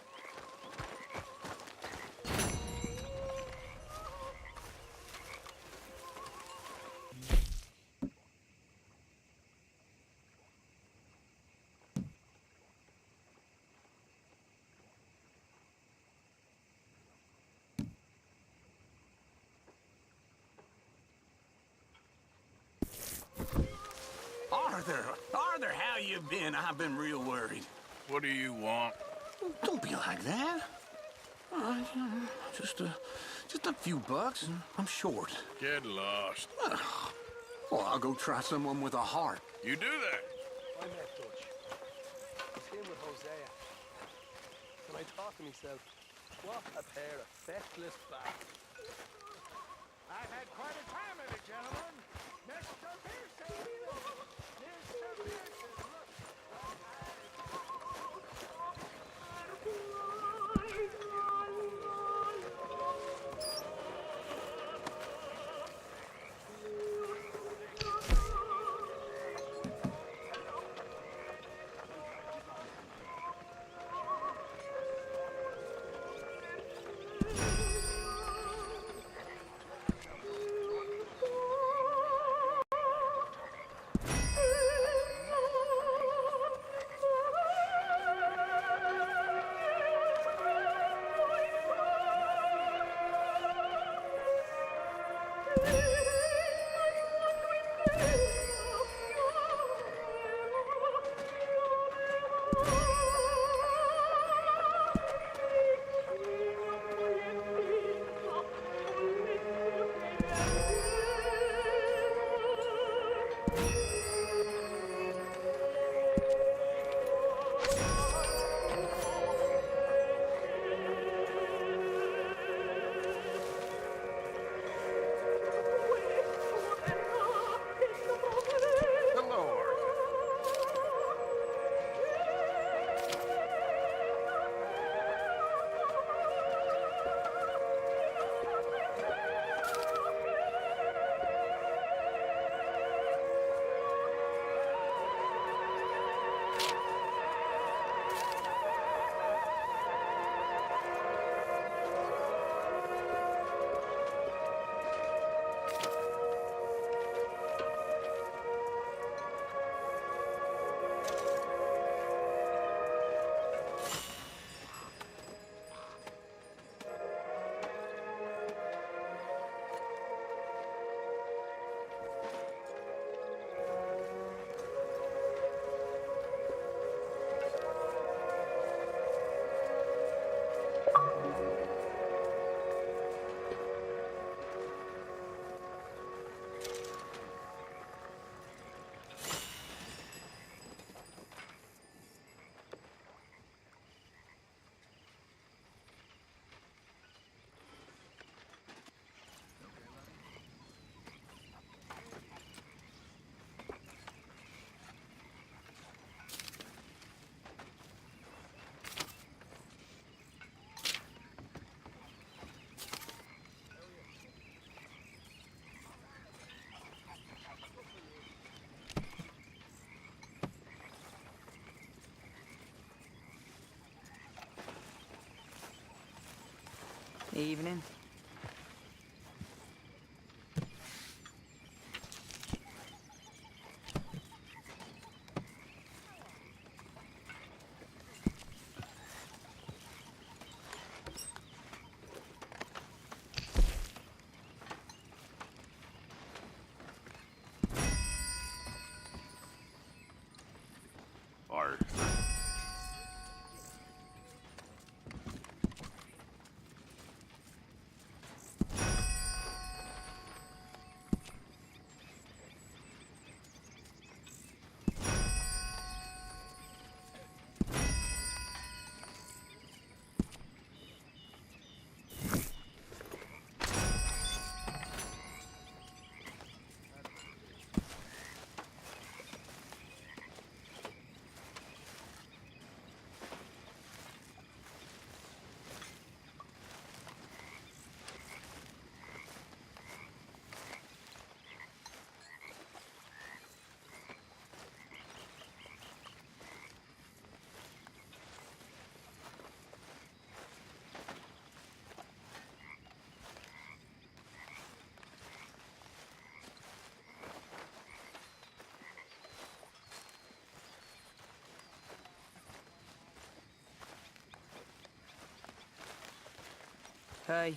Arthur, how you been? I've been real worried. What do you want? Don't be like that. All right, just a few bucks, and I'm short. Get lost. Well, I'll go try someone with a heart. You do that. I met Dutch. He's here with Hosea. And I thought to myself, what a pair of feckless bastards. I've had quite a time of it, gentlemen. Mr. Pearson! Mr. Pearson, look! Evening. Hey.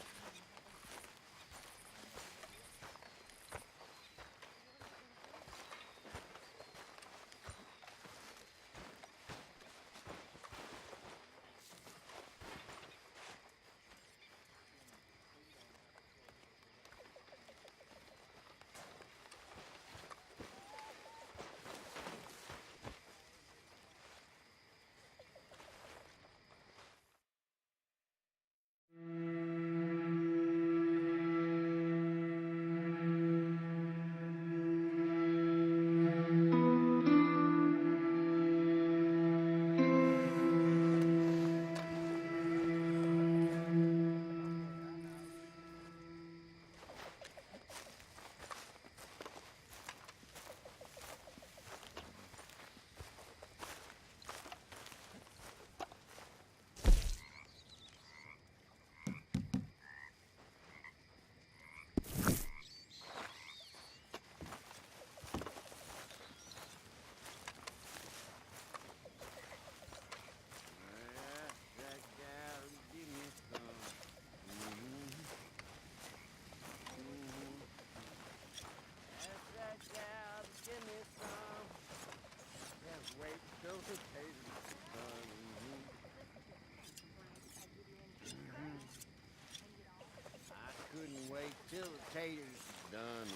Couldn't wait till the taters is done.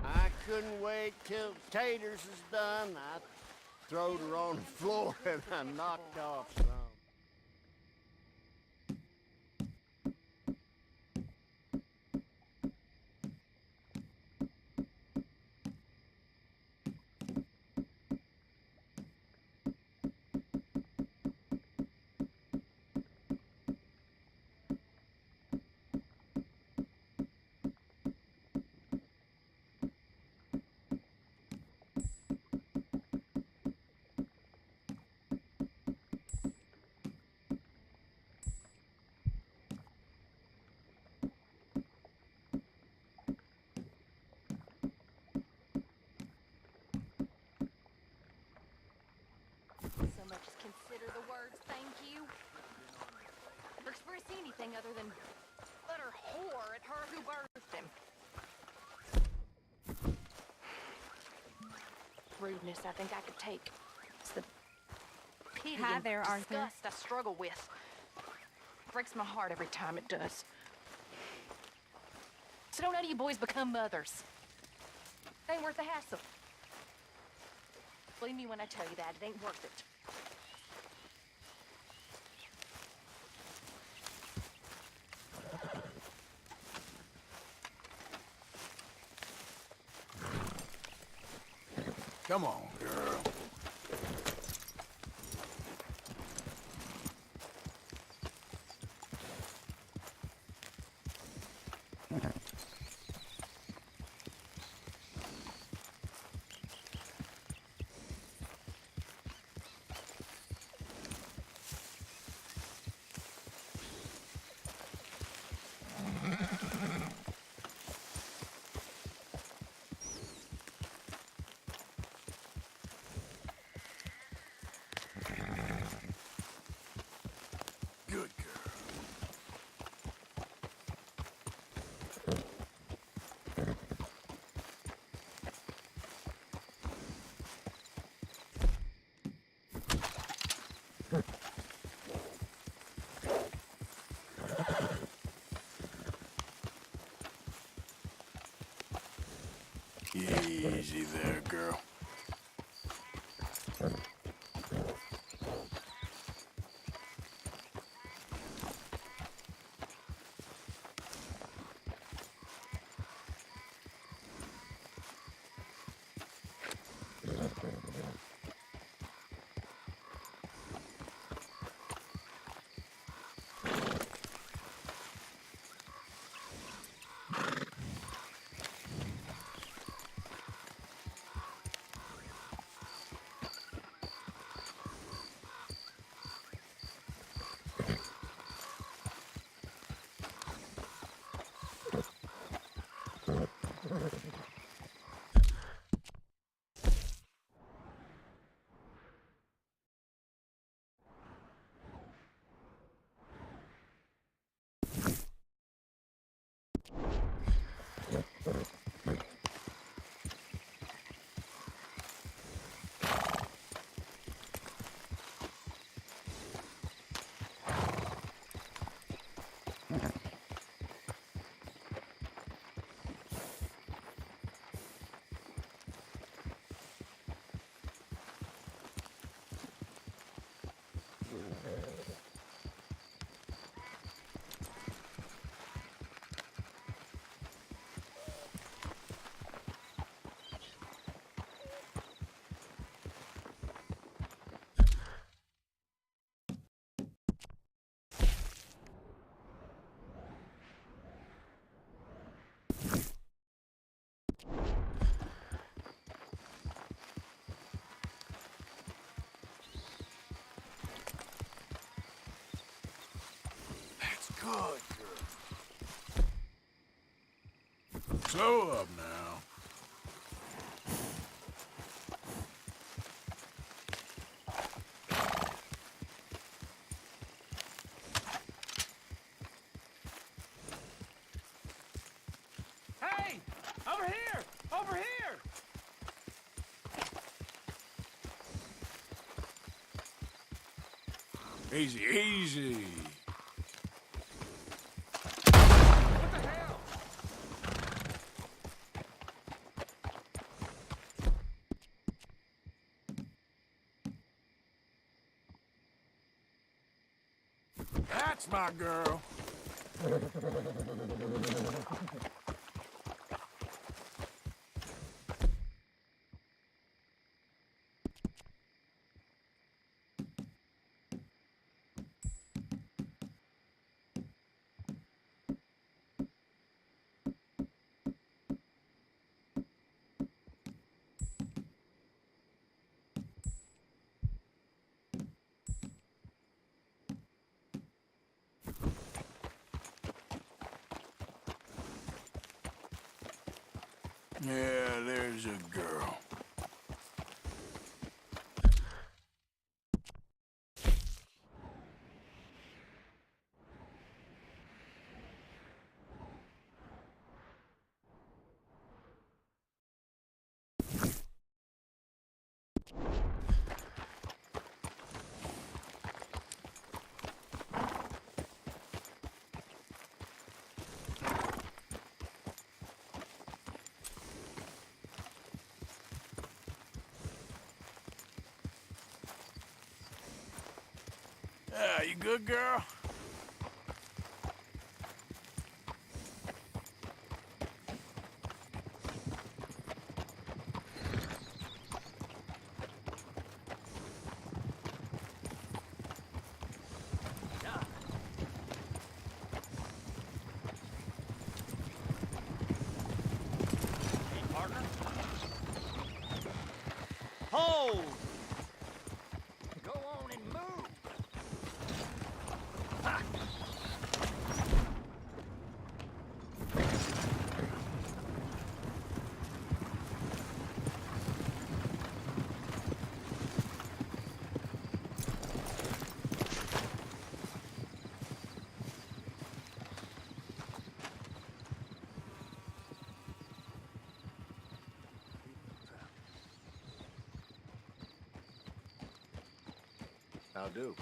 I couldn't wait till the taters is done. I throwed her on the floor and I knocked off some. So much as consider the words thank you. Or express anything other than utter horror at her who birthed him. Rudeness I think I could take. It's the pity Hi and there, Arthur. disgust I struggle with. Breaks my heart every time it does. So don't none of you boys become mothers. It ain't worth the hassle. Believe me when I tell you that, it ain't worth it. Come on, girl. Easy there, girl. Good girl. Slow up now. Hey! Over here! Over here! Easy, easy. That's my girl. Yeah, there's a girl. Yeah, you good, girl? Hold! Go on and move! Ha! How do?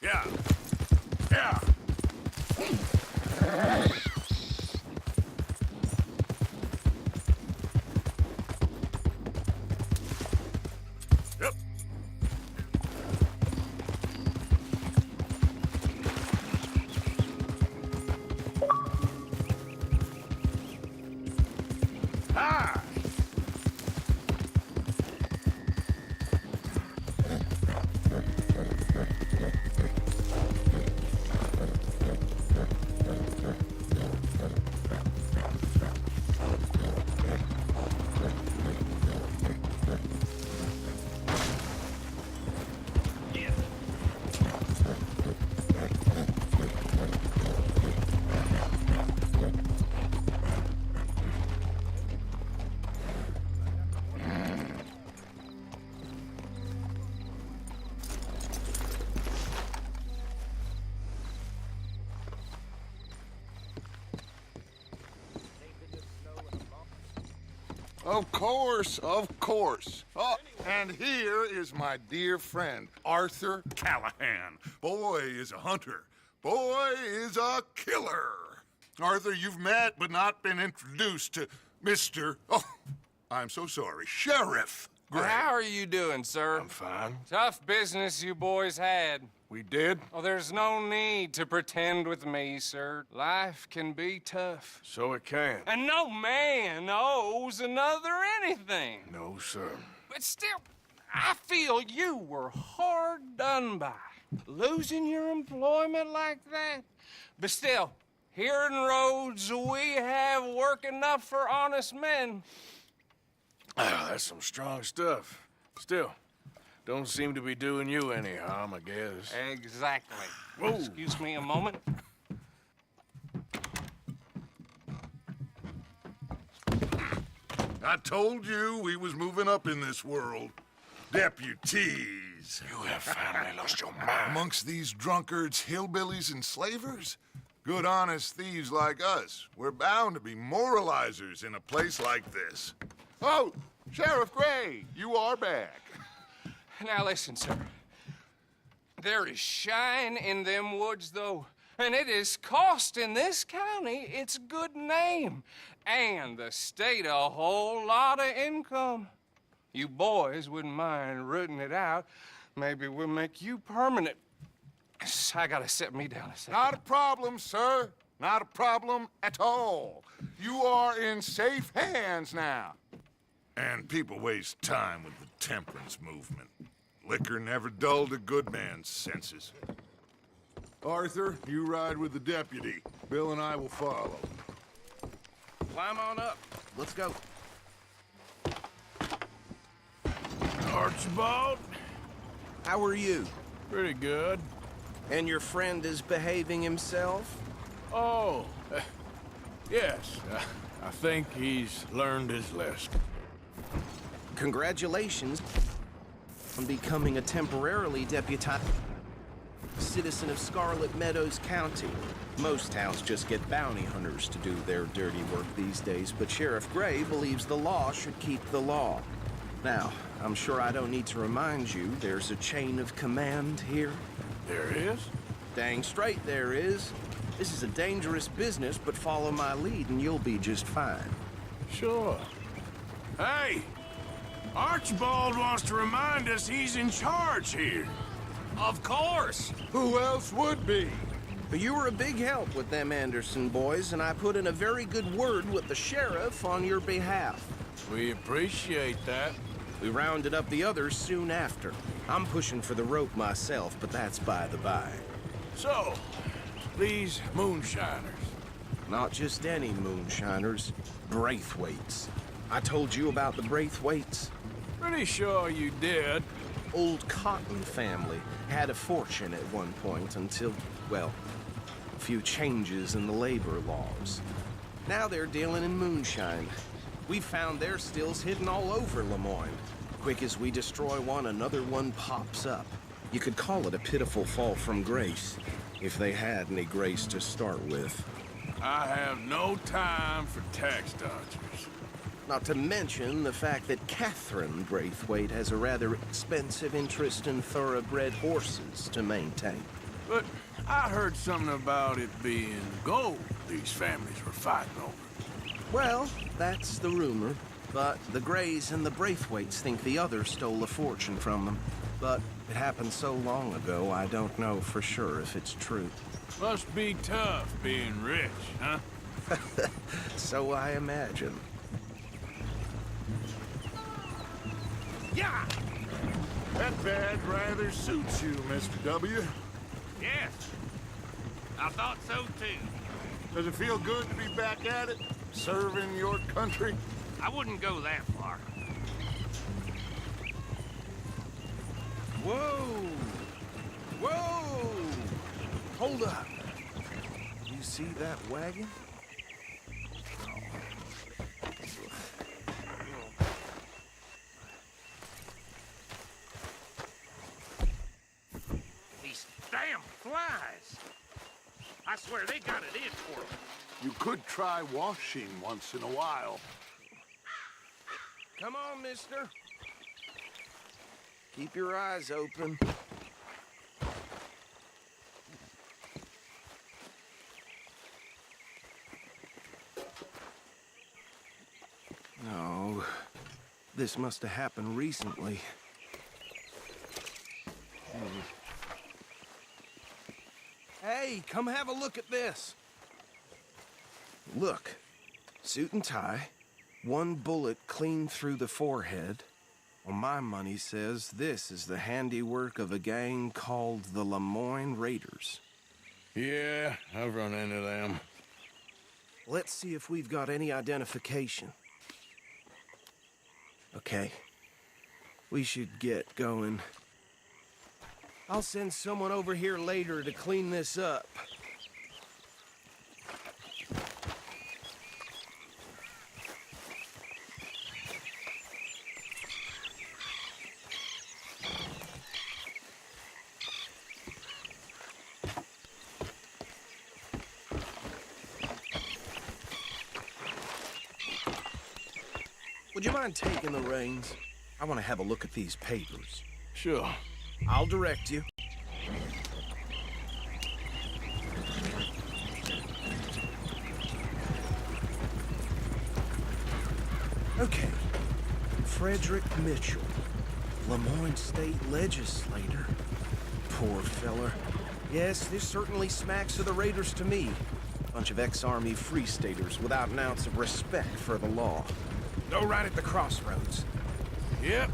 Yeah. Yeah. Yep. Ah! Of course, of course. Oh, and here is my dear friend, Arthur Callahan. Boy is a hunter. Boy is a killer. Arthur, you've met but not been introduced to Mr. Oh, I'm so sorry, Sheriff Gray. How are you doing, sir? I'm fine. Tough business you boys had. We did? Oh, there's no need to pretend with me, sir. Life can be tough. So it can. And no man owes another anything. No, sir. But still, I feel you were hard done by. Losing your employment like that. But still, here in Rhodes, we have work enough for honest men. That's some strong stuff. Still, don't seem to be doing you any harm, I guess. Exactly. Whoa. Excuse me a moment. I told you we was moving up in this world. Deputies. You have finally lost your mind. Amongst these drunkards, hillbillies, and slavers? Good, honest thieves like us. We're bound to be moralizers in a place like this. Oh, Sheriff Gray, you are back. Now listen, sir. There is shine in them woods, though, and it is costing this county its good name. and the state a whole lot of income. You boys wouldn't mind rooting it out. Maybe we'll make you permanent. I gotta set me down a second. Not a problem, sir. Not a problem at all. You are in safe hands now. And people waste time with the temperance movement. Liquor never dulled a good man's senses. Arthur, you ride with the deputy. Bill and I will follow. Climb on up. Let's go. Archibald? How are you? Pretty good. And your friend is behaving himself? Oh, yes. I think he's learned his lesson. Congratulations on becoming a temporarily deputized citizen of Scarlet Meadows County. Most towns just get bounty hunters to do their dirty work these days, but Sheriff Gray believes the law should keep the law. Now, I'm sure I don't need to remind you there's a chain of command here. There is? Dang straight there is. This is a dangerous business, but follow my lead and you'll be just fine. Sure. Hey! Archibald wants to remind us he's in charge here. Of course! Who else would be? But you were a big help with them Anderson boys, and I put in a very good word with the sheriff on your behalf. We appreciate that. We rounded up the others soon after. I'm pushing for the rope myself, but that's by the by. So, these moonshiners. Not just any moonshiners, Braithwaites. I told you about the Braithwaites? Pretty sure you did. Old Cotton family had a fortune at one point until, well, a few changes in the labor laws. Now they're dealing in moonshine. We found their stills hidden all over Lemoyne. Quick as we destroy one, another one pops up. You could call it a pitiful fall from grace, if they had any grace to start with. I have no time for tax dodgers. Not to mention the fact that Catherine Braithwaite has a rather expensive interest in thoroughbred horses to maintain. But I heard something about it being gold these families were fighting over. Well, that's the rumor. But the Grays and the Braithwaites think the other stole a fortune from them. But it happened so long ago, I don't know for sure if it's true. Must be tough being rich, huh? So I imagine. Yeah! That badge rather suits you, Mr. W. Yes. I thought so, too. Does it feel good to be back at it? Serving your country? I wouldn't go that far. Whoa! Whoa! Hold up. You see that wagon? These damn flies. I swear they got it in for me. You could try washing once in a while. Come on, mister. Keep your eyes open. No, this must have happened recently. Hey, come have a look at this. Look, suit and tie, one bullet clean through the forehead. Well, my money says this is the handiwork of a gang called the Lemoyne Raiders. Yeah, I've run into them. Let's see if we've got any identification. Okay. We should get going. I'll send someone over here later to clean this up. Would you mind taking the reins? I want to have a look at these papers. Sure. I'll direct you. Okay. Frederick Mitchell, Lemoyne State Legislator. Poor feller. Yes, this certainly smacks of the Raiders to me. Bunch of ex-Army Free Staters without an ounce of respect for the law. Go right at the crossroads. Yep.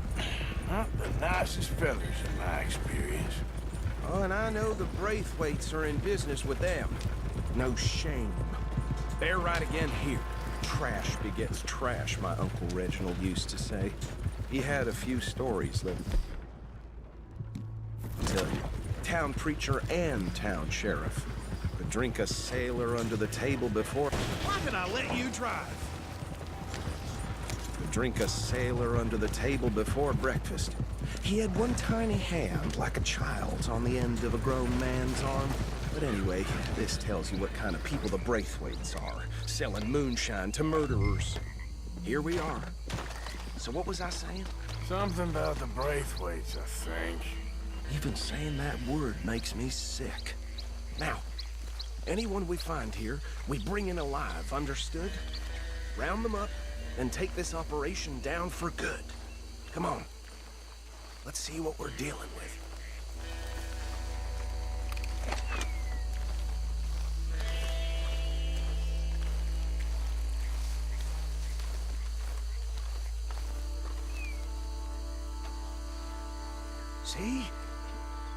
Not the nicest fellers in my experience. Oh, and I know the Braithwaites are in business with them. No shame. They're right again here. Trash begets trash, my Uncle Reginald used to say. He had a few stories that... The town preacher and town sheriff could drink a sailor under the table before... Why did I let you drive? Could drink a sailor under the table before breakfast. He had one tiny hand, like a child's, on the end of a grown man's arm. But anyway, this tells you what kind of people the Braithwaites are, selling moonshine to murderers. Here we are. So what was I saying? Something about the Braithwaites, I think. Even saying that word makes me sick. Now, anyone we find here, we bring in alive, understood? Round them up, and take this operation down for good. Come on. Let's see what we're dealing with. See?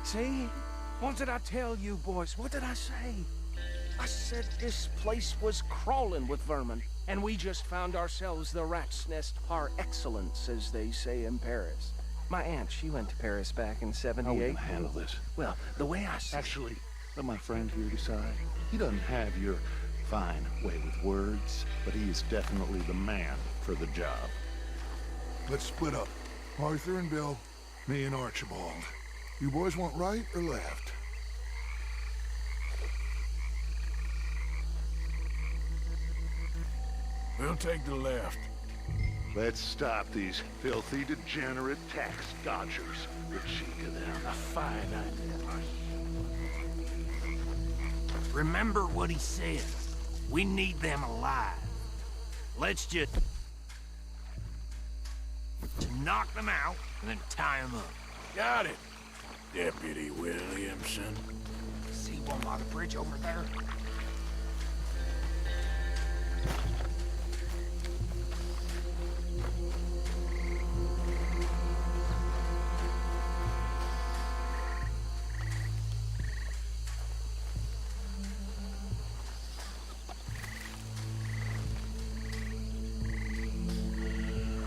See? What did I tell you, boys? What did I say? I said this place was crawling with vermin, and we just found ourselves the rat's nest par excellence, as they say in Paris. My aunt, she went to Paris back in '78. How are we gonna handle this? Well, the way I see... Actually, let my friend here decide. He doesn't have your fine way with words, but he is definitely the man for the job. Let's split up. Arthur and Bill, me and Archibald. You boys want right or left? We'll take the left. Let's stop these filthy, degenerate tax dodgers. The cheek of them. A fine idea. Remember what he said. We need them alive. Let's just... knock them out and then tie them up. Got it, Deputy Williamson. See one by the bridge over there?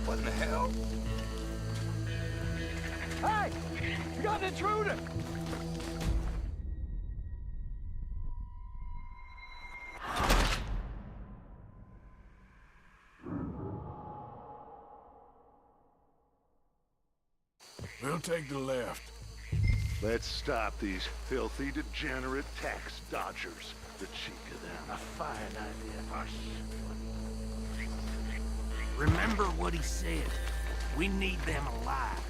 What in the hell? Hey! You got an intruder! We'll take the left. Let's stop these filthy, degenerate tax dodgers. The cheek of them. A fine idea. Remember what he said. We need them alive.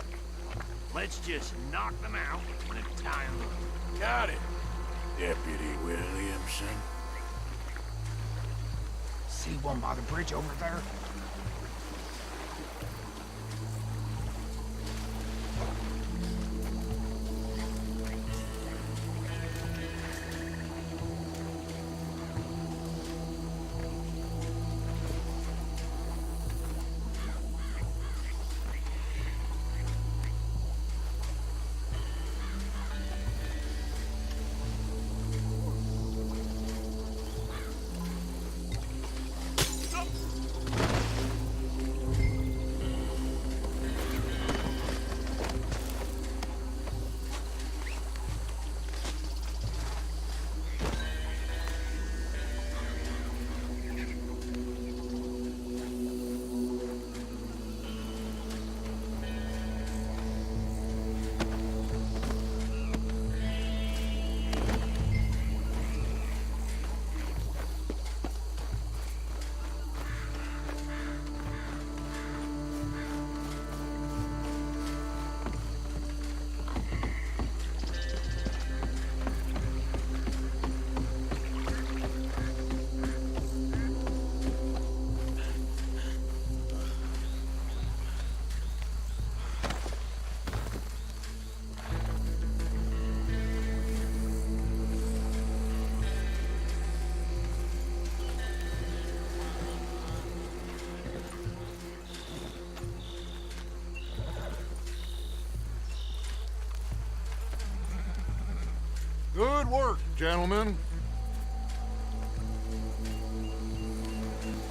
Let's just knock them out and then tie them up. Got it, Deputy Williamson. See one by the bridge over there? Good work, gentlemen.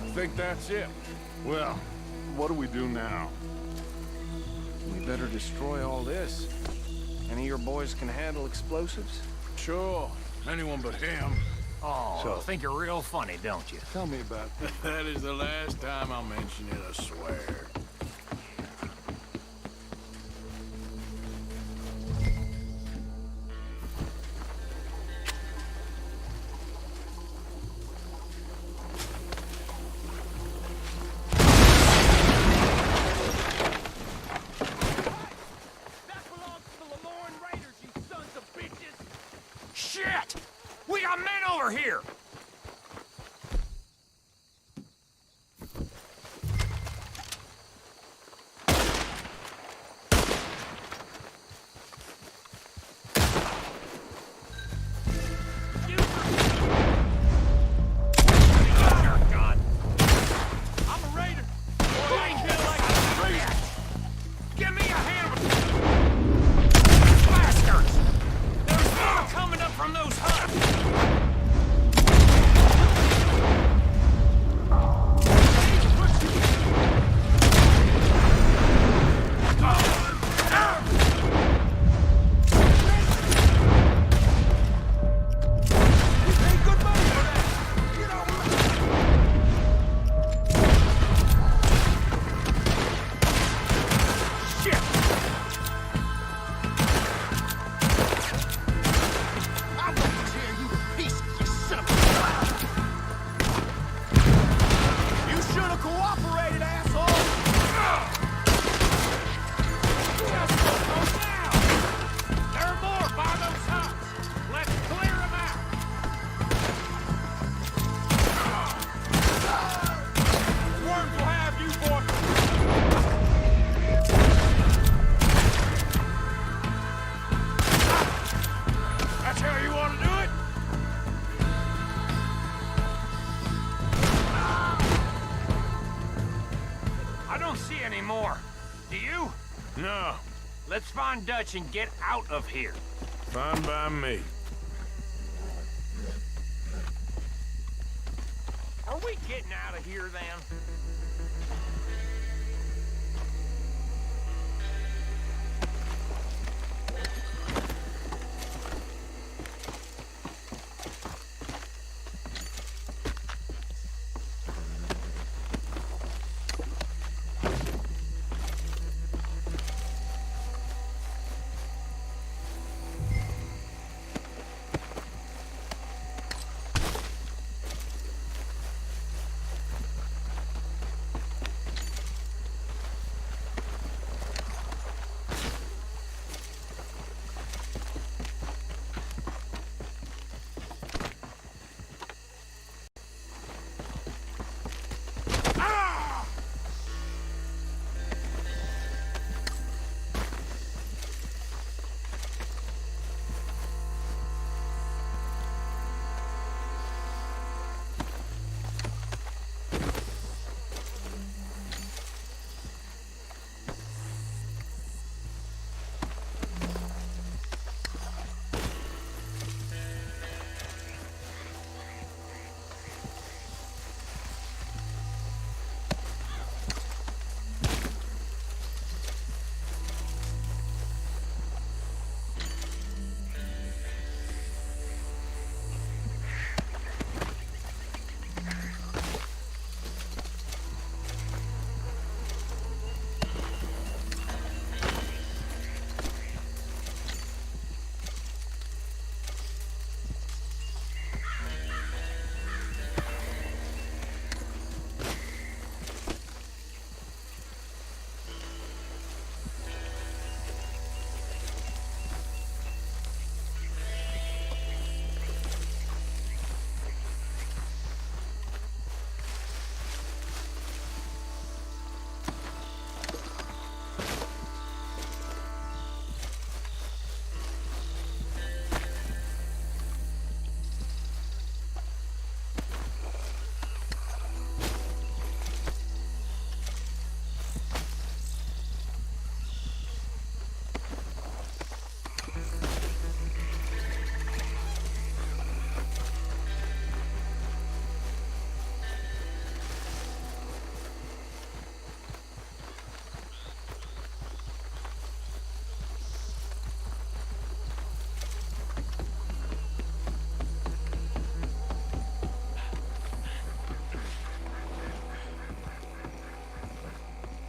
I think that's it. Well, what do we do now? We better destroy all this. Any of your boys can handle explosives? Sure. Anyone but him. Oh, So- think you're real funny, don't you? Tell me about this. That is the last time I'll mention it, I swear. Shit! We got men over here! No. Let's find Dutch and get out of here. Fine by me. Are we getting out of here then?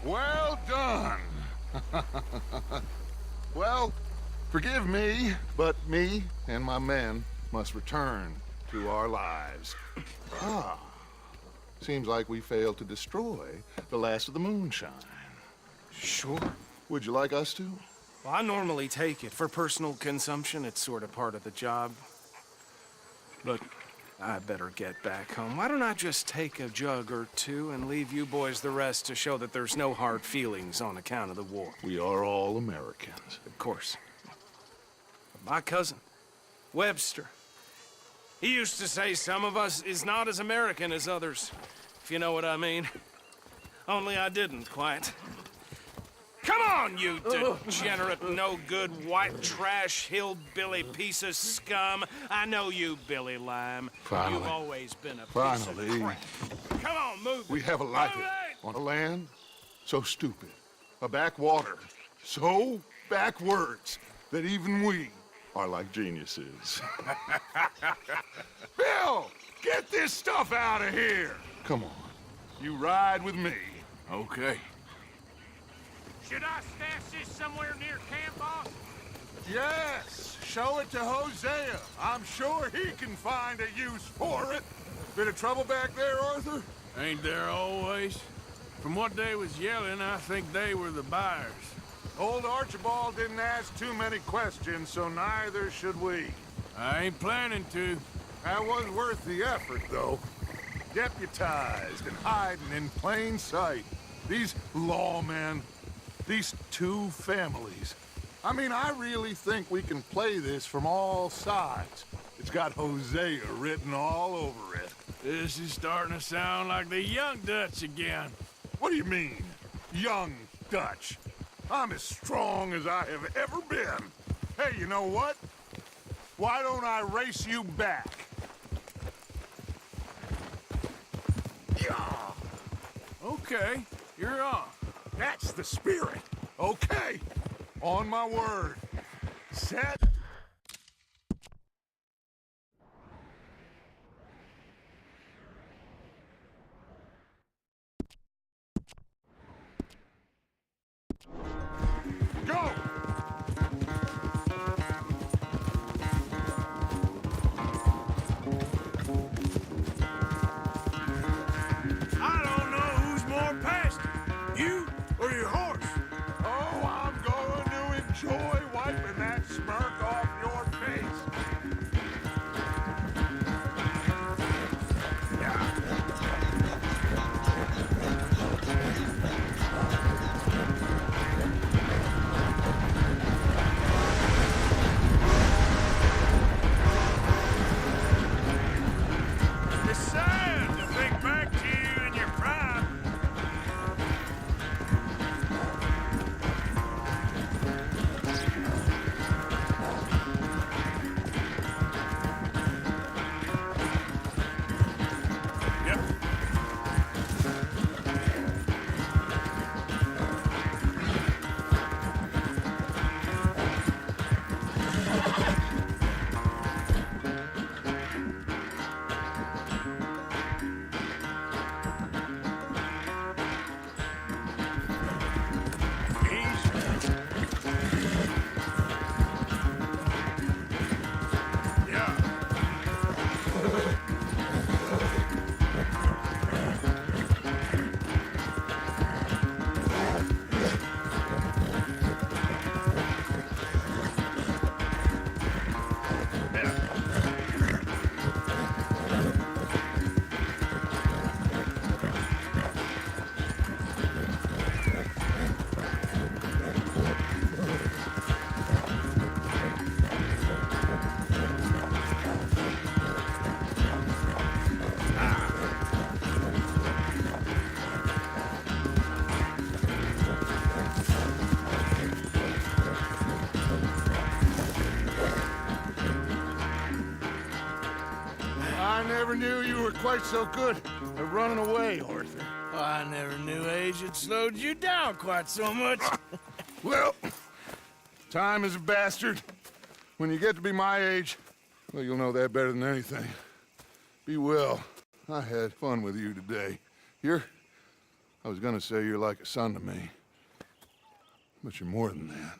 Well done. Well, forgive me, but me and my men must return to our lives. Ah, seems like we failed to destroy the last of the moonshine. Sure. Would you like us to? Well, I normally take it. For personal consumption, it's sort of part of the job. But I better get back home. Why don't I just take a jug or two and leave you boys the rest to show that there's no hard feelings on account of the war? We are all Americans. Of course. My cousin, Webster, he used to say some of us is not as American as others, if you know what I mean. Only I didn't quite. Come on, you degenerate, no-good, white trash, hillbilly piece of scum. I know you, Billy Lime. Finally. You've always been a piece Finally. of crap. Come on, move We it. have a life Move it. on a land so stupid, a backwater so backwards that even we are like geniuses. Bill, get this stuff out of here. Come on, you ride with me. Okay. Should I stash this somewhere near camp, boss? Yes, show it to Hosea. I'm sure he can find a use for it. Bit of trouble back there, Arthur? Ain't there always? From what they was yelling, I think they were the buyers. Old Archibald didn't ask too many questions, so neither should we. I ain't planning to. That was worth the effort, though. Deputized and hiding in plain sight. These lawmen, these two families. I mean, I really think we can play this from all sides. It's got Hosea written all over it. This is starting to sound like the Young Dutch again. What do you mean, young Dutch? I'm as strong as I have ever been. Hey, you know what? Why don't I race you back? Yeah. Okay, you're on. That's the spirit. Okay. On my word. Set. Go! I don't know who's more past you or your horse. Oh, I'm going to enjoy wiping that smirk off your face. It's sad to think back to you in your prime. Yep. Yeah. I never knew you were quite so good at running away, Arthur. I never knew age had slowed you down quite so much. Well, time is a bastard. When you get to be my age, well, you'll know that better than anything. Be well. I had fun with you today. You're I was gonna say you're like a son to me. But you're more than that.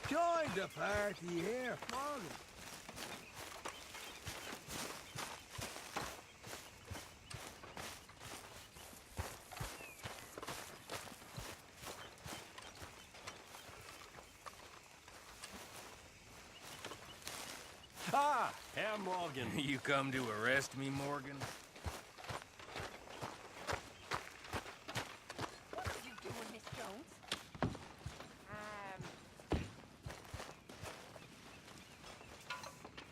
Join the party here, Morgan. Ah, Herr Morgan. You come to arrest me, Morgan? What are you doing, Miss Jones?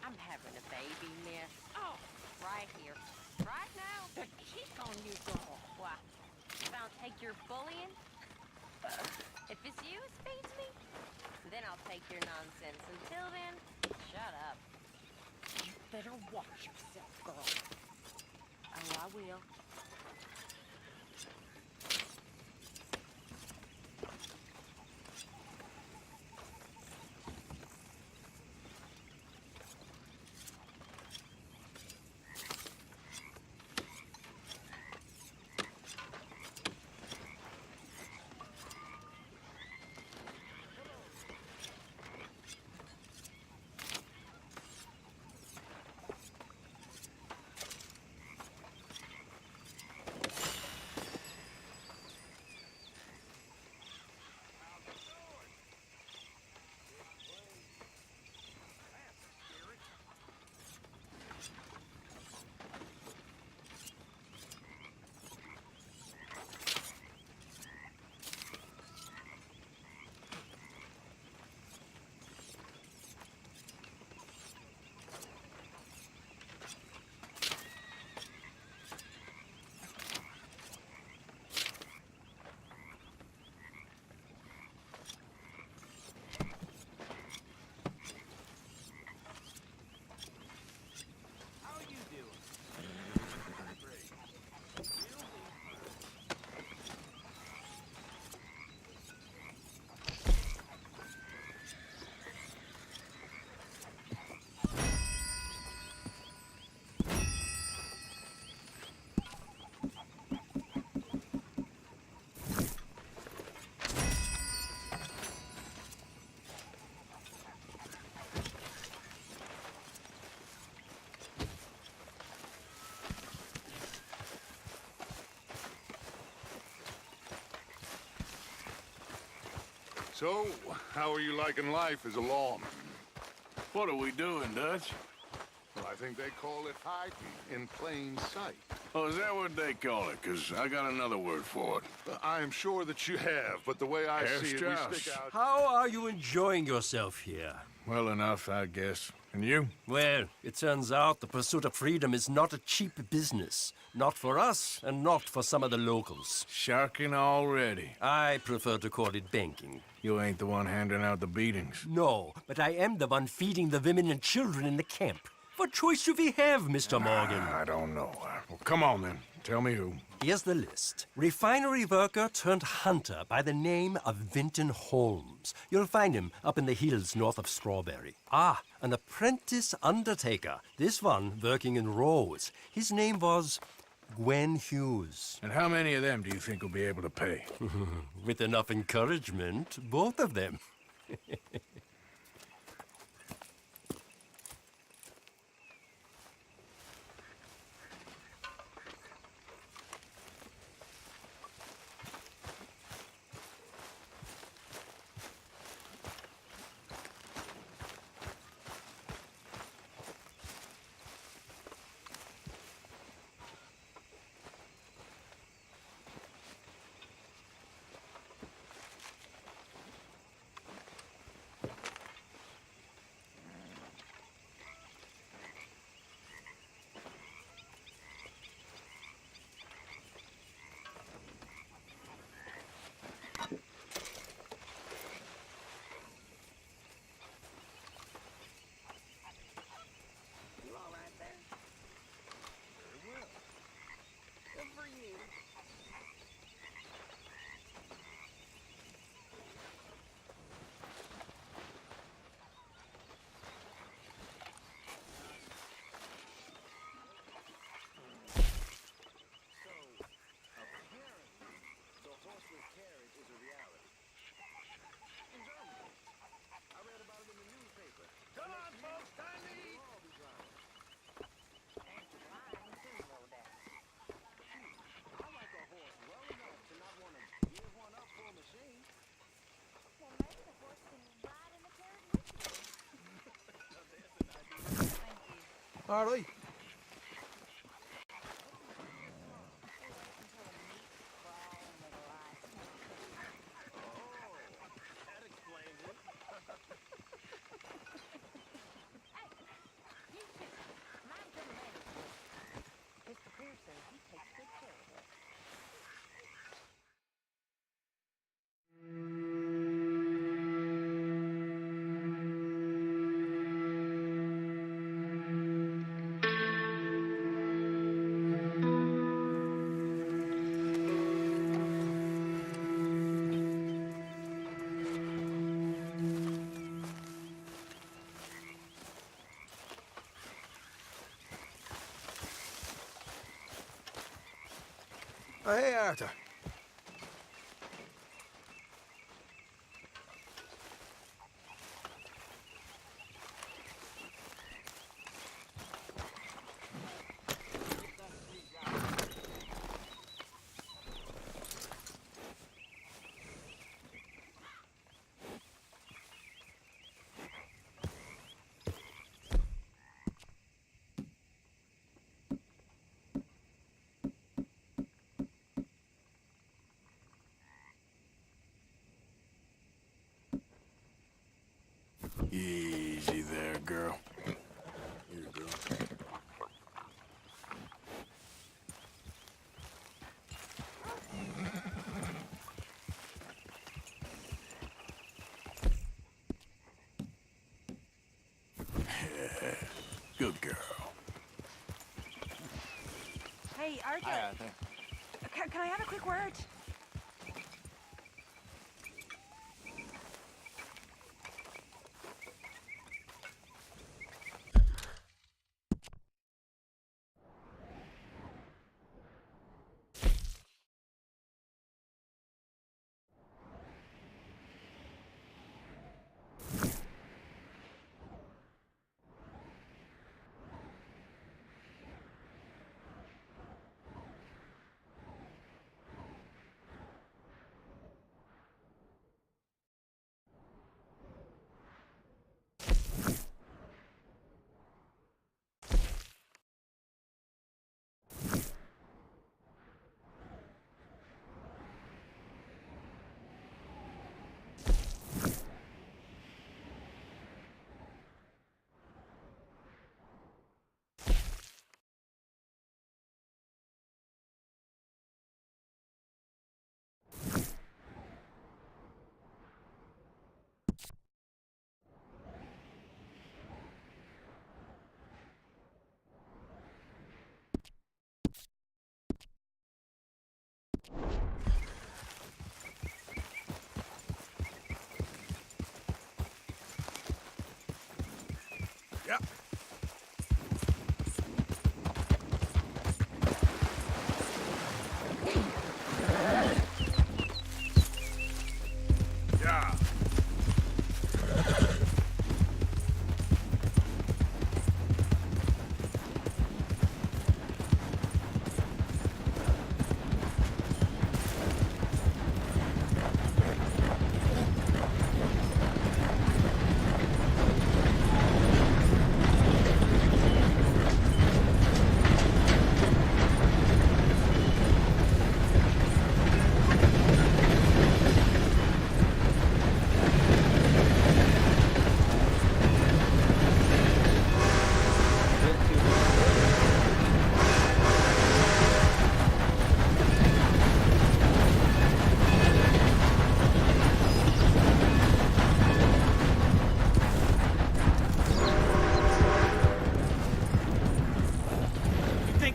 I'm having a baby, miss. Oh, right here. Right now. The cheek on you, girl. Why? If I don't take your bullying? If it's you who feeds me, then I'll take your nonsense. Until then, shut up. You better watch yourself, girl. Oh, I will. So, how are you liking life as a lawman? What are we doing, Dutch? Well, I think they call it hiding in plain sight. Oh, is that what they call it? Because I got another word for it. I am sure that you have, but the way I Herr see it, Strauss. we stick out... How are you enjoying yourself here? Well enough, I guess. And you? Well, it turns out the pursuit of freedom is not a cheap business. Not for us, and not for some of the locals. Sharking already. I prefer to call it banking. You ain't the one handing out the beatings. No, but I am the one feeding the women and children in the camp. What choice do we have, Mr. Morgan? I don't know. Well, come on, then. Tell me who. Here's the list. Refinery worker turned hunter by the name of Vinton Holmes. You'll find him up in the hills north of Strawberry. Ah, an apprentice undertaker. This one working in Rose. His name was Gwen Hughes. And how many of them do you think will be able to pay? With enough encouragement, both of them. Harley. Hey, Arthur. Easy there, girl. Here you go. Yeah, good girl. Hey, Arthur. Hi, Arthur. Can I have a quick word? Yep. Yeah.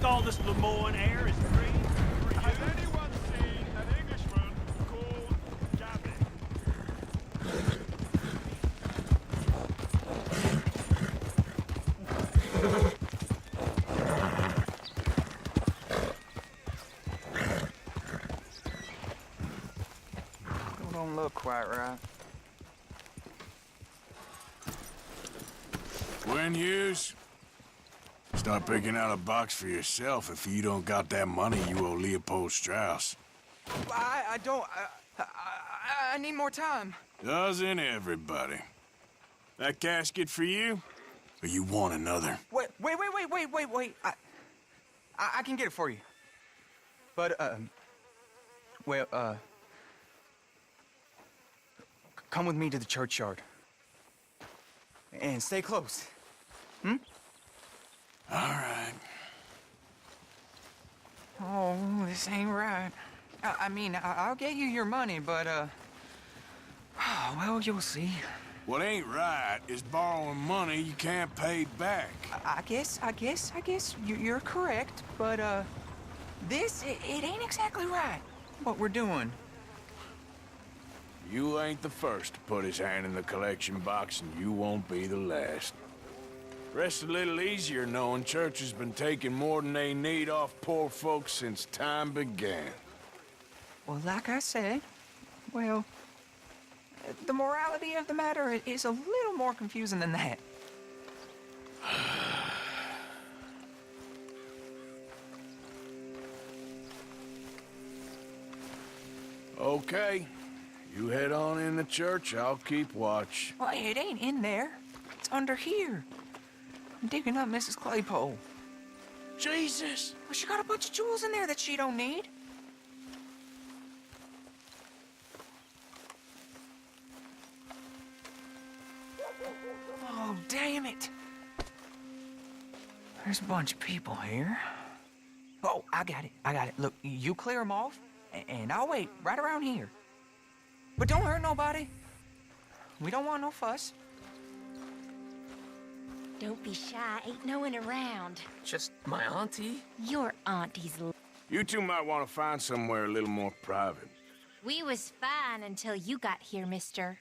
All this Lemoyne air is free. Has anyone seen an Englishman called Gavin? Don't look quite right. When Hughes? Start picking out a box for yourself if you don't got that money you owe Leopold Strauss. I don't... I need more time. Doesn't everybody? That casket for you? Or you want another? What? Wait. I can get it for you. But, come with me to the churchyard. And stay close. Hmm? All right. Oh, this ain't right. I mean, I'll get you your money, but, well, you'll see. What ain't right is borrowing money you can't pay back. I guess you're correct, but, this, it ain't exactly right, what we're doing. You ain't the first to put his hand in the collection box, and you won't be the last. Rests a little easier knowing church has been taking more than they need off poor folks since time began. Well, like I said, well, the morality of the matter is a little more confusing than that. Okay. You head on in the church, I'll keep watch. Well, it ain't in there. It's under here. I'm digging up Mrs. Claypole. Jesus! Well, she got a bunch of jewels in there that she don't need. Oh, damn it. There's a bunch of people here. Oh, I got it. Look, you clear them off, and I'll wait right around here. But don't hurt nobody. We don't want no fuss. Don't be shy. Ain't no one around. Just my auntie? Your auntie's... You two might want to find somewhere a little more private. We was fine until you got here, mister.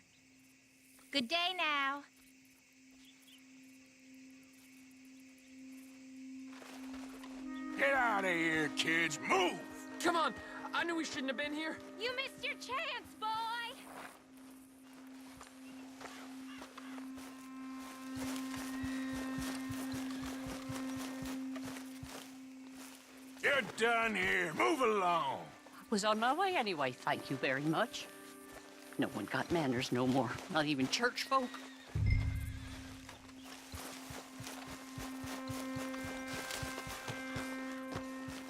Good day now. Get out of here, kids. Move! Come on. I knew we shouldn't have been here. You missed your chance, boy. You're done here. Move along. Was on my way anyway, thank you very much. No one got manners no more, not even church folk.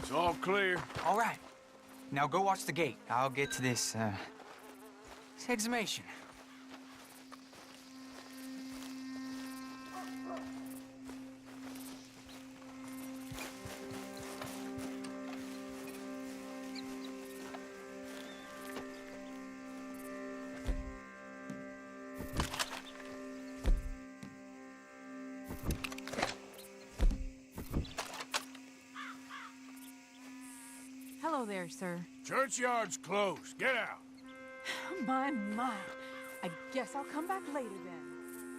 It's all clear. All right. Now go watch the gate. I'll get to this exhumation. Hello there, sir. Churchyard's closed. Get out. My. I guess I'll come back later then.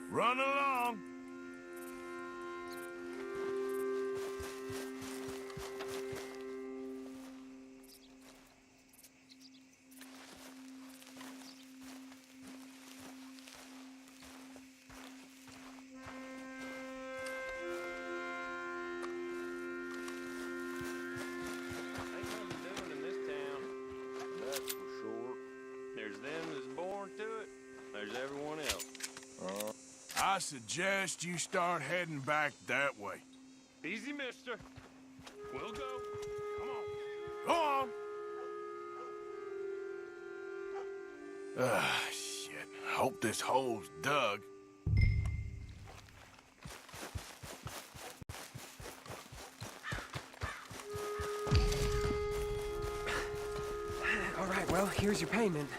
Run along. I suggest you start heading back that way. Easy, mister. We'll go. Come on. Go on. Shit. Hope this hole's dug. All right, well, here's your payment.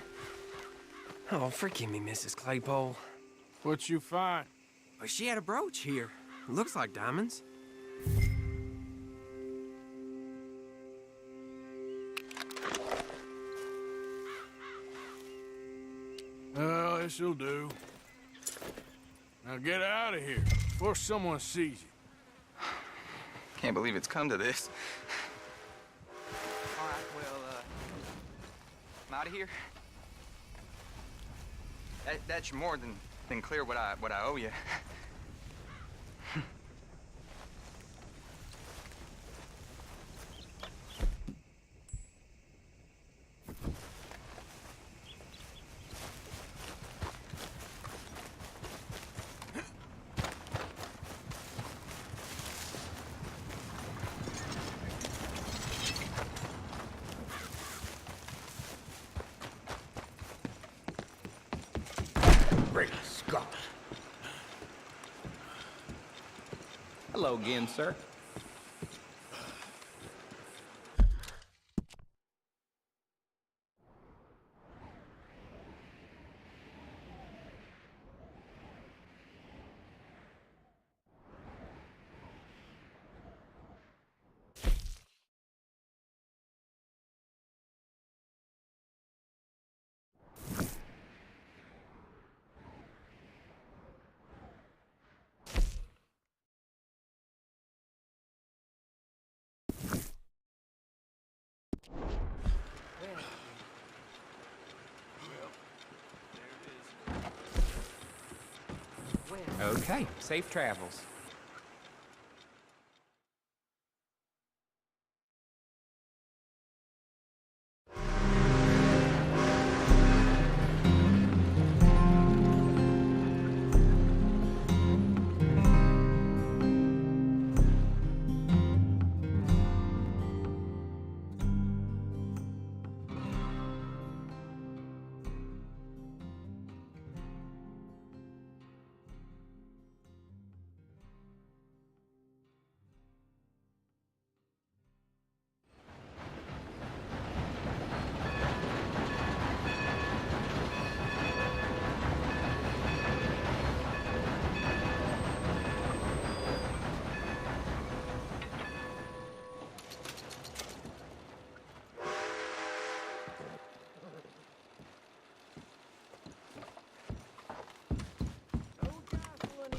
Oh, forgive me, Mrs. Claypole. What you find? Well, she had a brooch here. Looks like diamonds. Well, this'll do. Now get out of here before someone sees you. Can't believe it's come to this. All right, well, I'm out of here. That's more than clear what I owe you. Great Scott. Hello again, sir. Okay, safe travels.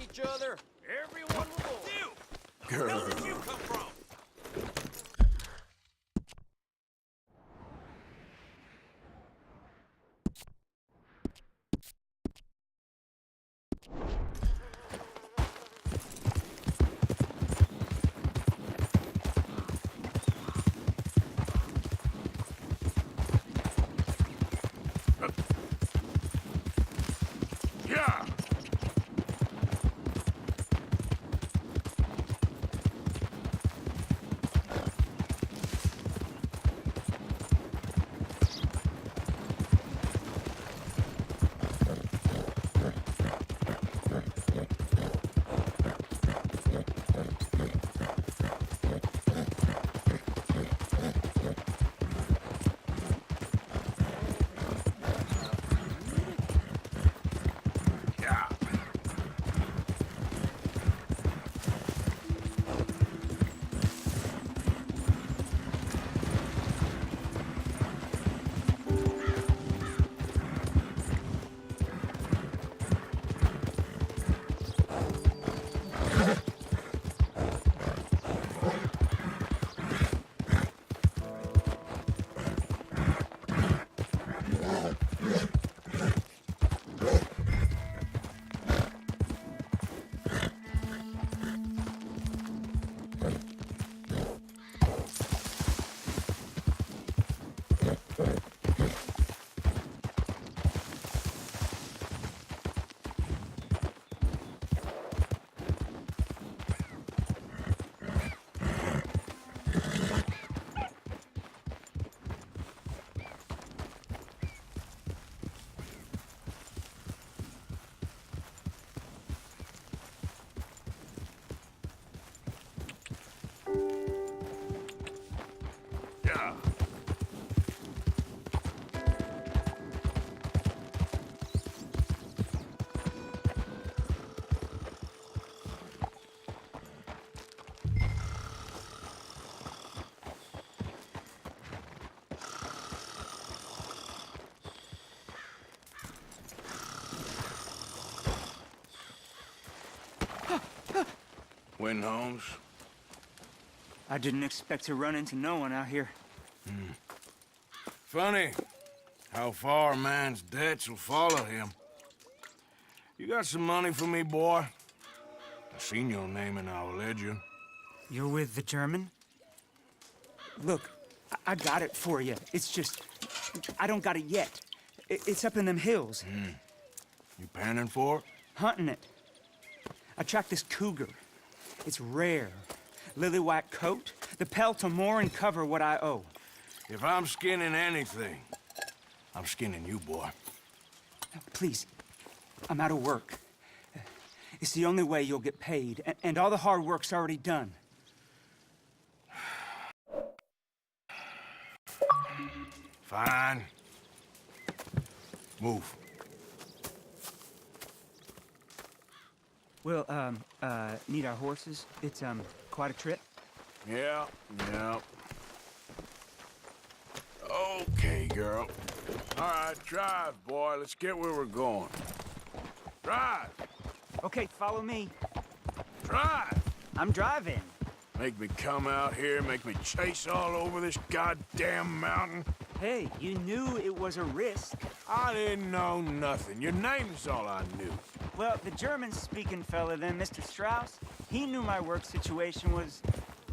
Each other. Everyone will. You! Where did you come from? Yeah! Yeah. Win, Holmes. I didn't expect to run into no one out here. Funny how far a man's debts will follow him. You got some money for me, boy? I seen your name in our ledger. You're with the German? Look, I got it for you. It's just, I don't got it yet. It's up in them hills. You panning for it? Hunting it. I tracked this cougar. It's rare. Lily white coat, the pelt to more and cover what I owe. If I'm skinning anything, I'm skinning you, boy. Please, I'm out of work. It's the only way you'll get paid, and all the hard work's already done. Fine. Move. We'll, need our horses. It's, quite a trip. Yeah. Okay, girl. All right, drive, boy. Let's get where we're going. Drive! Okay, follow me. Drive! I'm driving. Make me come out here, make me chase all over this goddamn mountain. Hey, you knew it was a risk. I didn't know nothing. Your name is all I knew. Well, the German-speaking fella then, Mr. Strauss, he knew my work situation was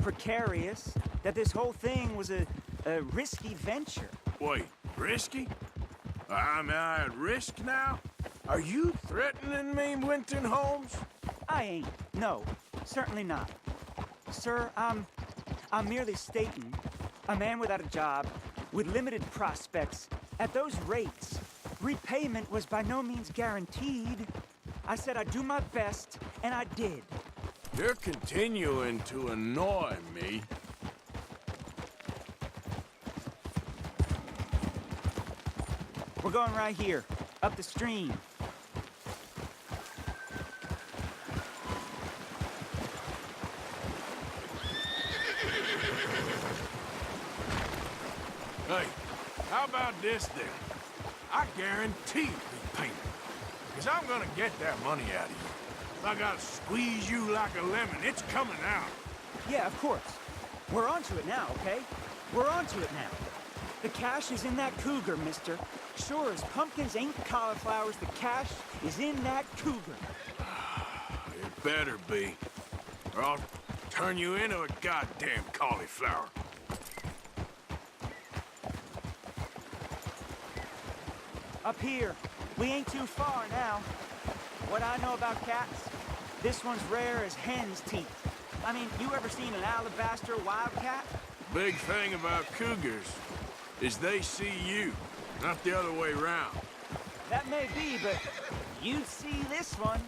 precarious, that this whole thing was a risky venture. Wait, risky? Am I at risk now? Are you threatening me, Winton Holmes? I ain't. No, certainly not. Sir, I'm merely stating, a man without a job, with limited prospects, at those rates, repayment was by no means guaranteed. I said I'd do my best, and I did. You're continuing to annoy me. We're going right here, up the stream. Hey, how about this then? I guarantee repayment. Because I'm gonna get that money out of you. If I gotta squeeze you like a lemon, it's coming out. Yeah, of course. We're onto it now, okay? We're onto it now. The cash is in that cougar, mister. Sure as pumpkins ain't cauliflowers, the cash is in that cougar. It better be, or I'll turn you into a goddamn cauliflower. Up here. We ain't too far now. What I know about cats, this one's rare as hen's teeth. I mean, you ever seen an alabaster wildcat? Big thing about cougars is they see you, not the other way around. That may be, but you see this one.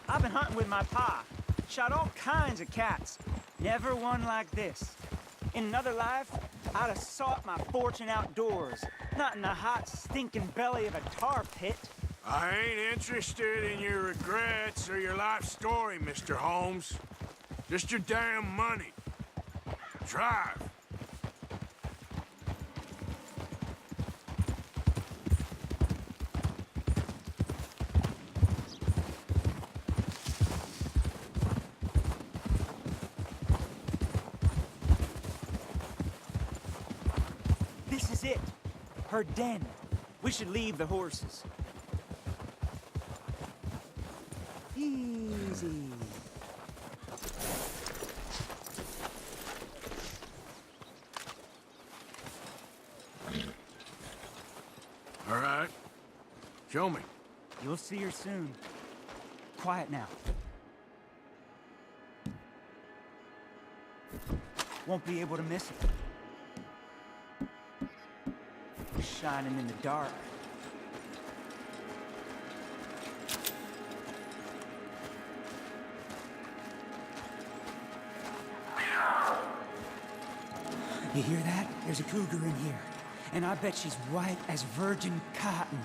I've been hunting with my pa. Shot all kinds of cats. Never one like this. In another life, I'd have sought my fortune outdoors, not in the hot, stinking belly of a tar pit. I ain't interested in your regrets or your life story, Mr. Holmes. Just your damn money. Drive. This is it. Her den. We should leave the horses. Easy. All right. Show me. You'll see her soon. Quiet now. Won't be able to miss it. Shining in the dark. You hear that? There's a cougar in here. And I bet she's white as virgin cotton.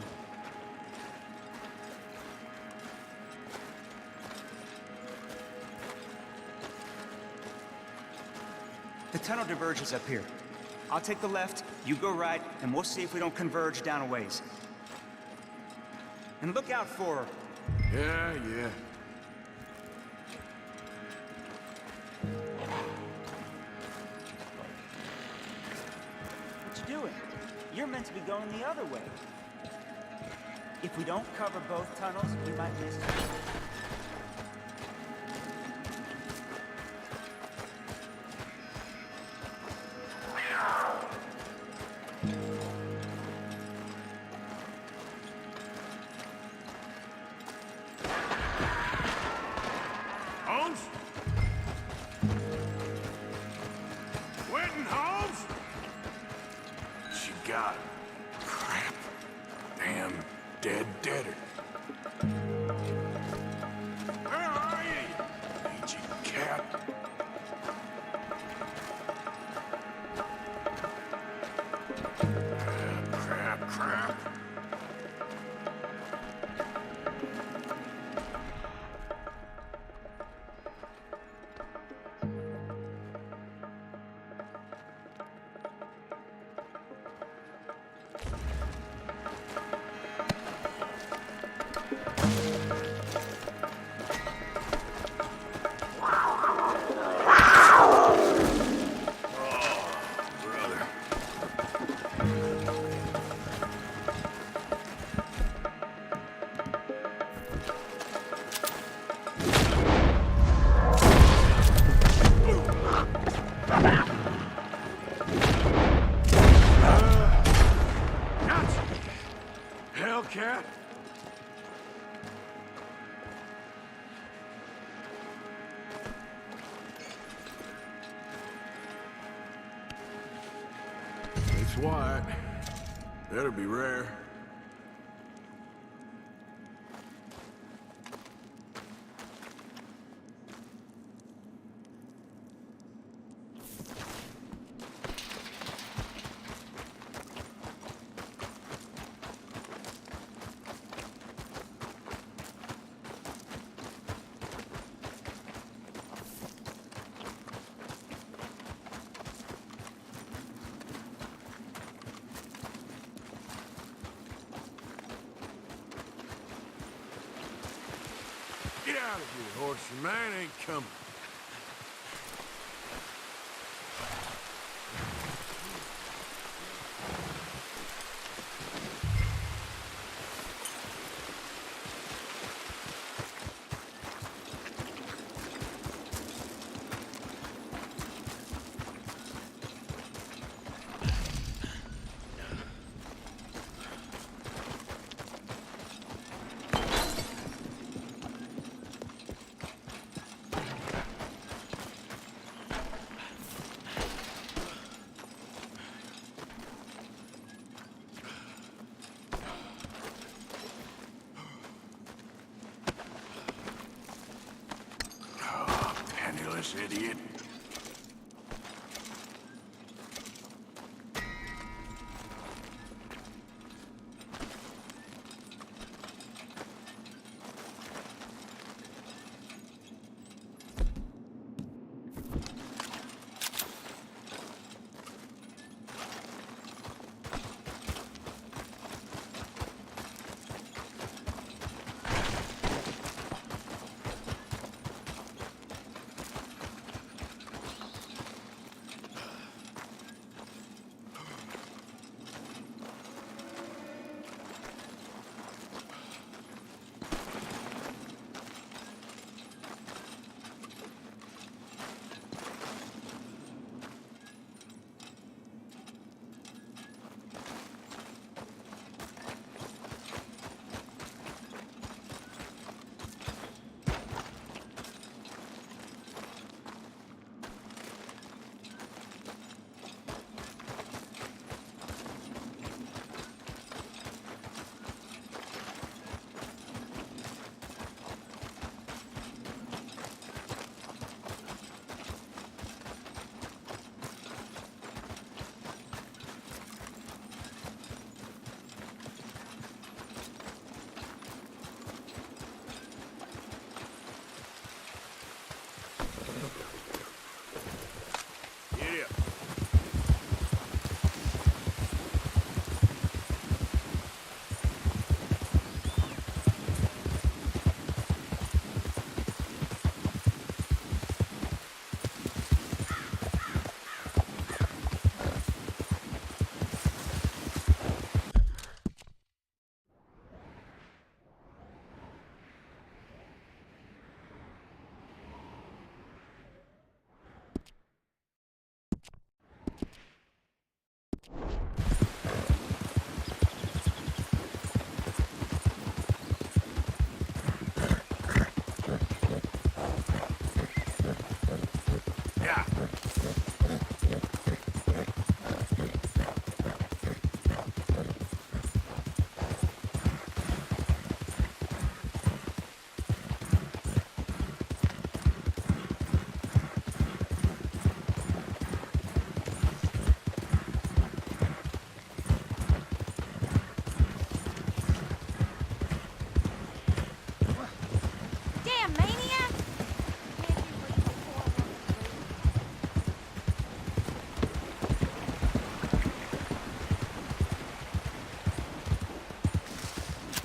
The tunnel diverges up here. I'll take the left, you go right, and we'll see if we don't converge down a ways. And look out for her. Yeah. What you doing? You're meant to be going the other way. If we don't cover both tunnels, we might miss her. Holmes? Winton Holmes? She got him. Crap. Damn deader. Hellcat? It's white. Better be rare. Get out of here, horse. Your man ain't coming. Penniless idiot.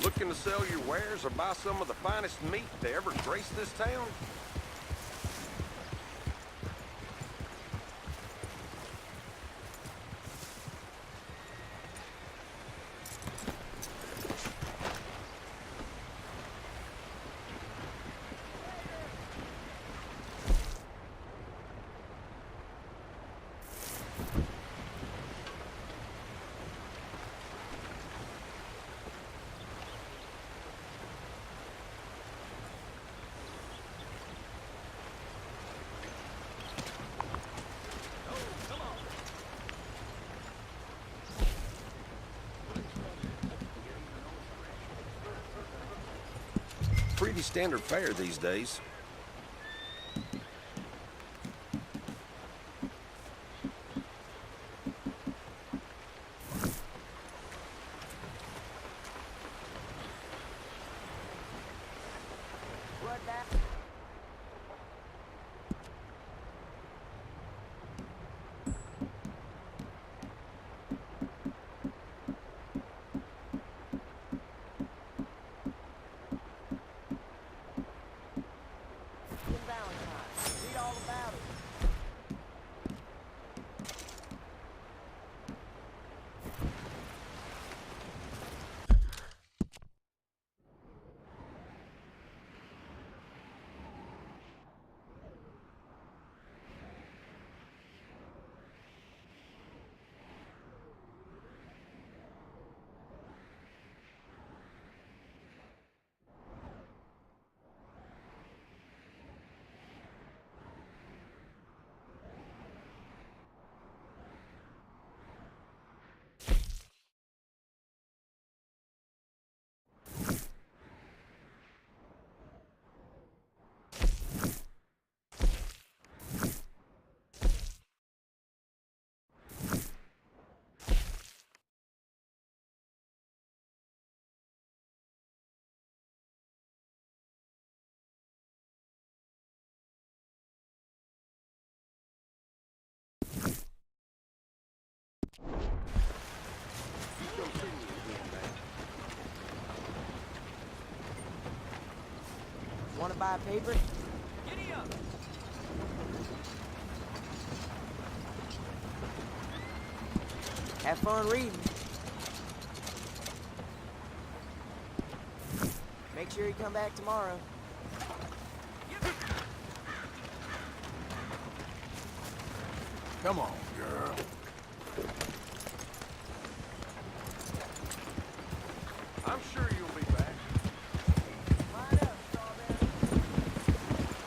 Looking to sell your wares or buy some of the finest meat to ever grace this town? pretty standard fare these days. Want to buy a paper? Giddy up! Have fun reading. Make sure you come back tomorrow. Come on, girl. I'm sure you'll be back.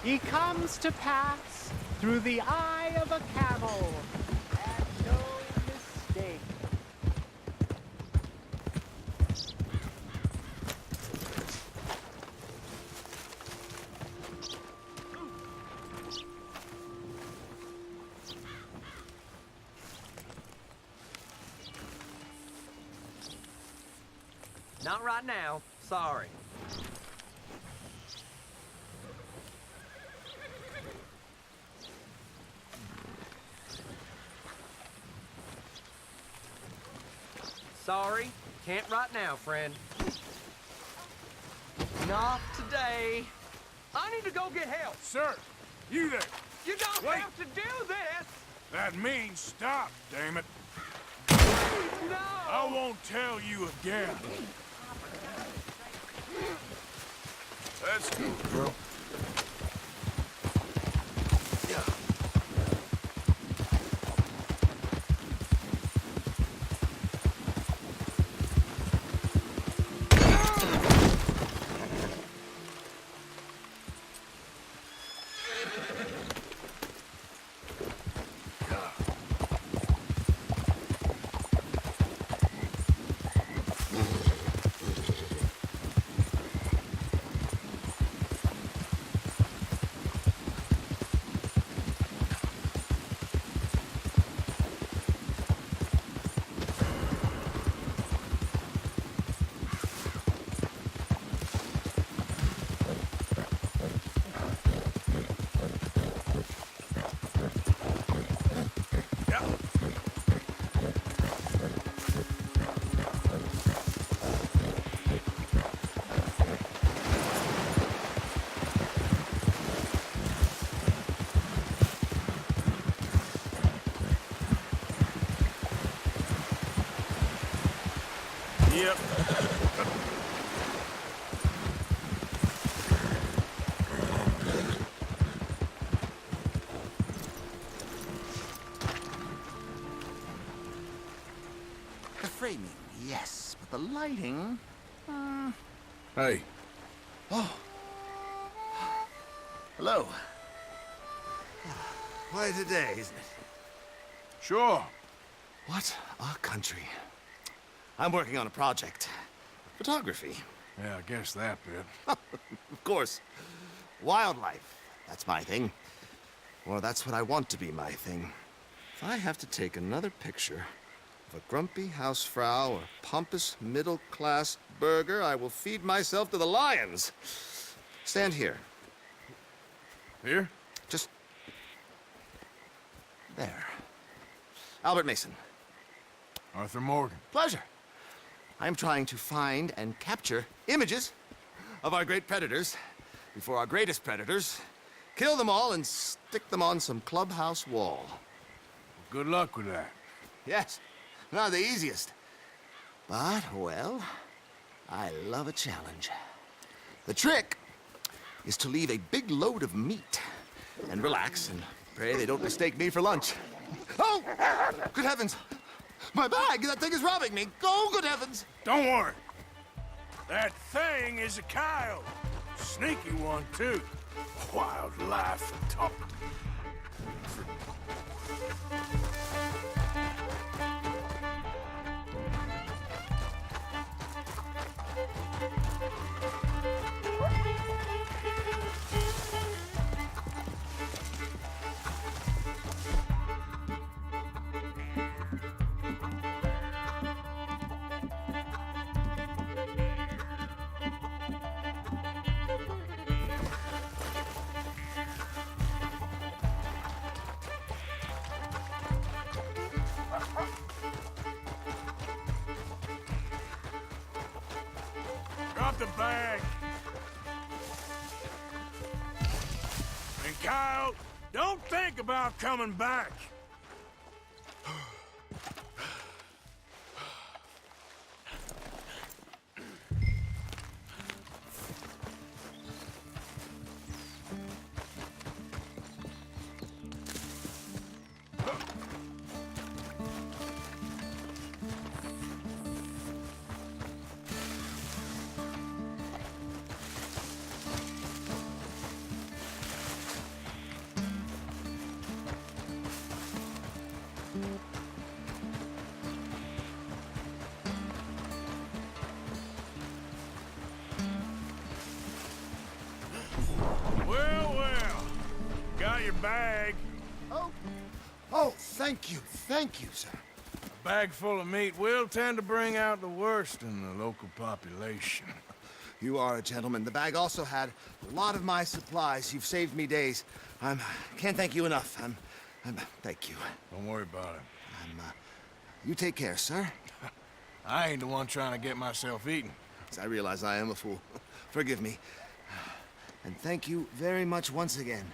He comes to pass through the eye of a camel, and no mistake. Not right now. Sorry. Sorry, can't right now, friend. Not today. I need to go get help. Sir, you there. You don't Wait. have to do this. That means stop, damn it. No. I won't tell you again. Let's go, girl. Yep. The framing, yes, but the lighting... Hey. Oh. Hello. Quite a day, isn't it? Sure. What a country. I'm working on a project. Photography. Yeah, I guess that bit. Of course. Wildlife. That's my thing. Or that's what I want to be my thing. If I have to take another picture of a grumpy housefrau or pompous middle-class burger, I will feed myself to the lions. Stand here. Here? Just... there. Albert Mason. Arthur Morgan. Pleasure. I'm trying to find and capture images of our great predators before our greatest predators kill them all and stick them on some clubhouse wall. Good luck with that. Yes, not the easiest. But, well, I love a challenge. The trick is to leave a big load of meat and relax and pray they don't mistake me for lunch. Oh! Good heavens! My bag! That thing is robbing me! Oh, good heavens! Don't worry. That thing is a coyote. Sneaky one, too. Wildlife top. Drop the bag. And Kyle, don't think about coming back. Well, well. Got your bag. Oh, thank you, sir. A bag full of meat will tend to bring out the worst in the local population. You are a gentleman. The bag also had a lot of my supplies. You've saved me days. Can't thank you enough. Thank you. Don't worry about it. You take care, sir. I ain't the one trying to get myself eaten. I realize I am a fool. Forgive me. And thank you very much once again.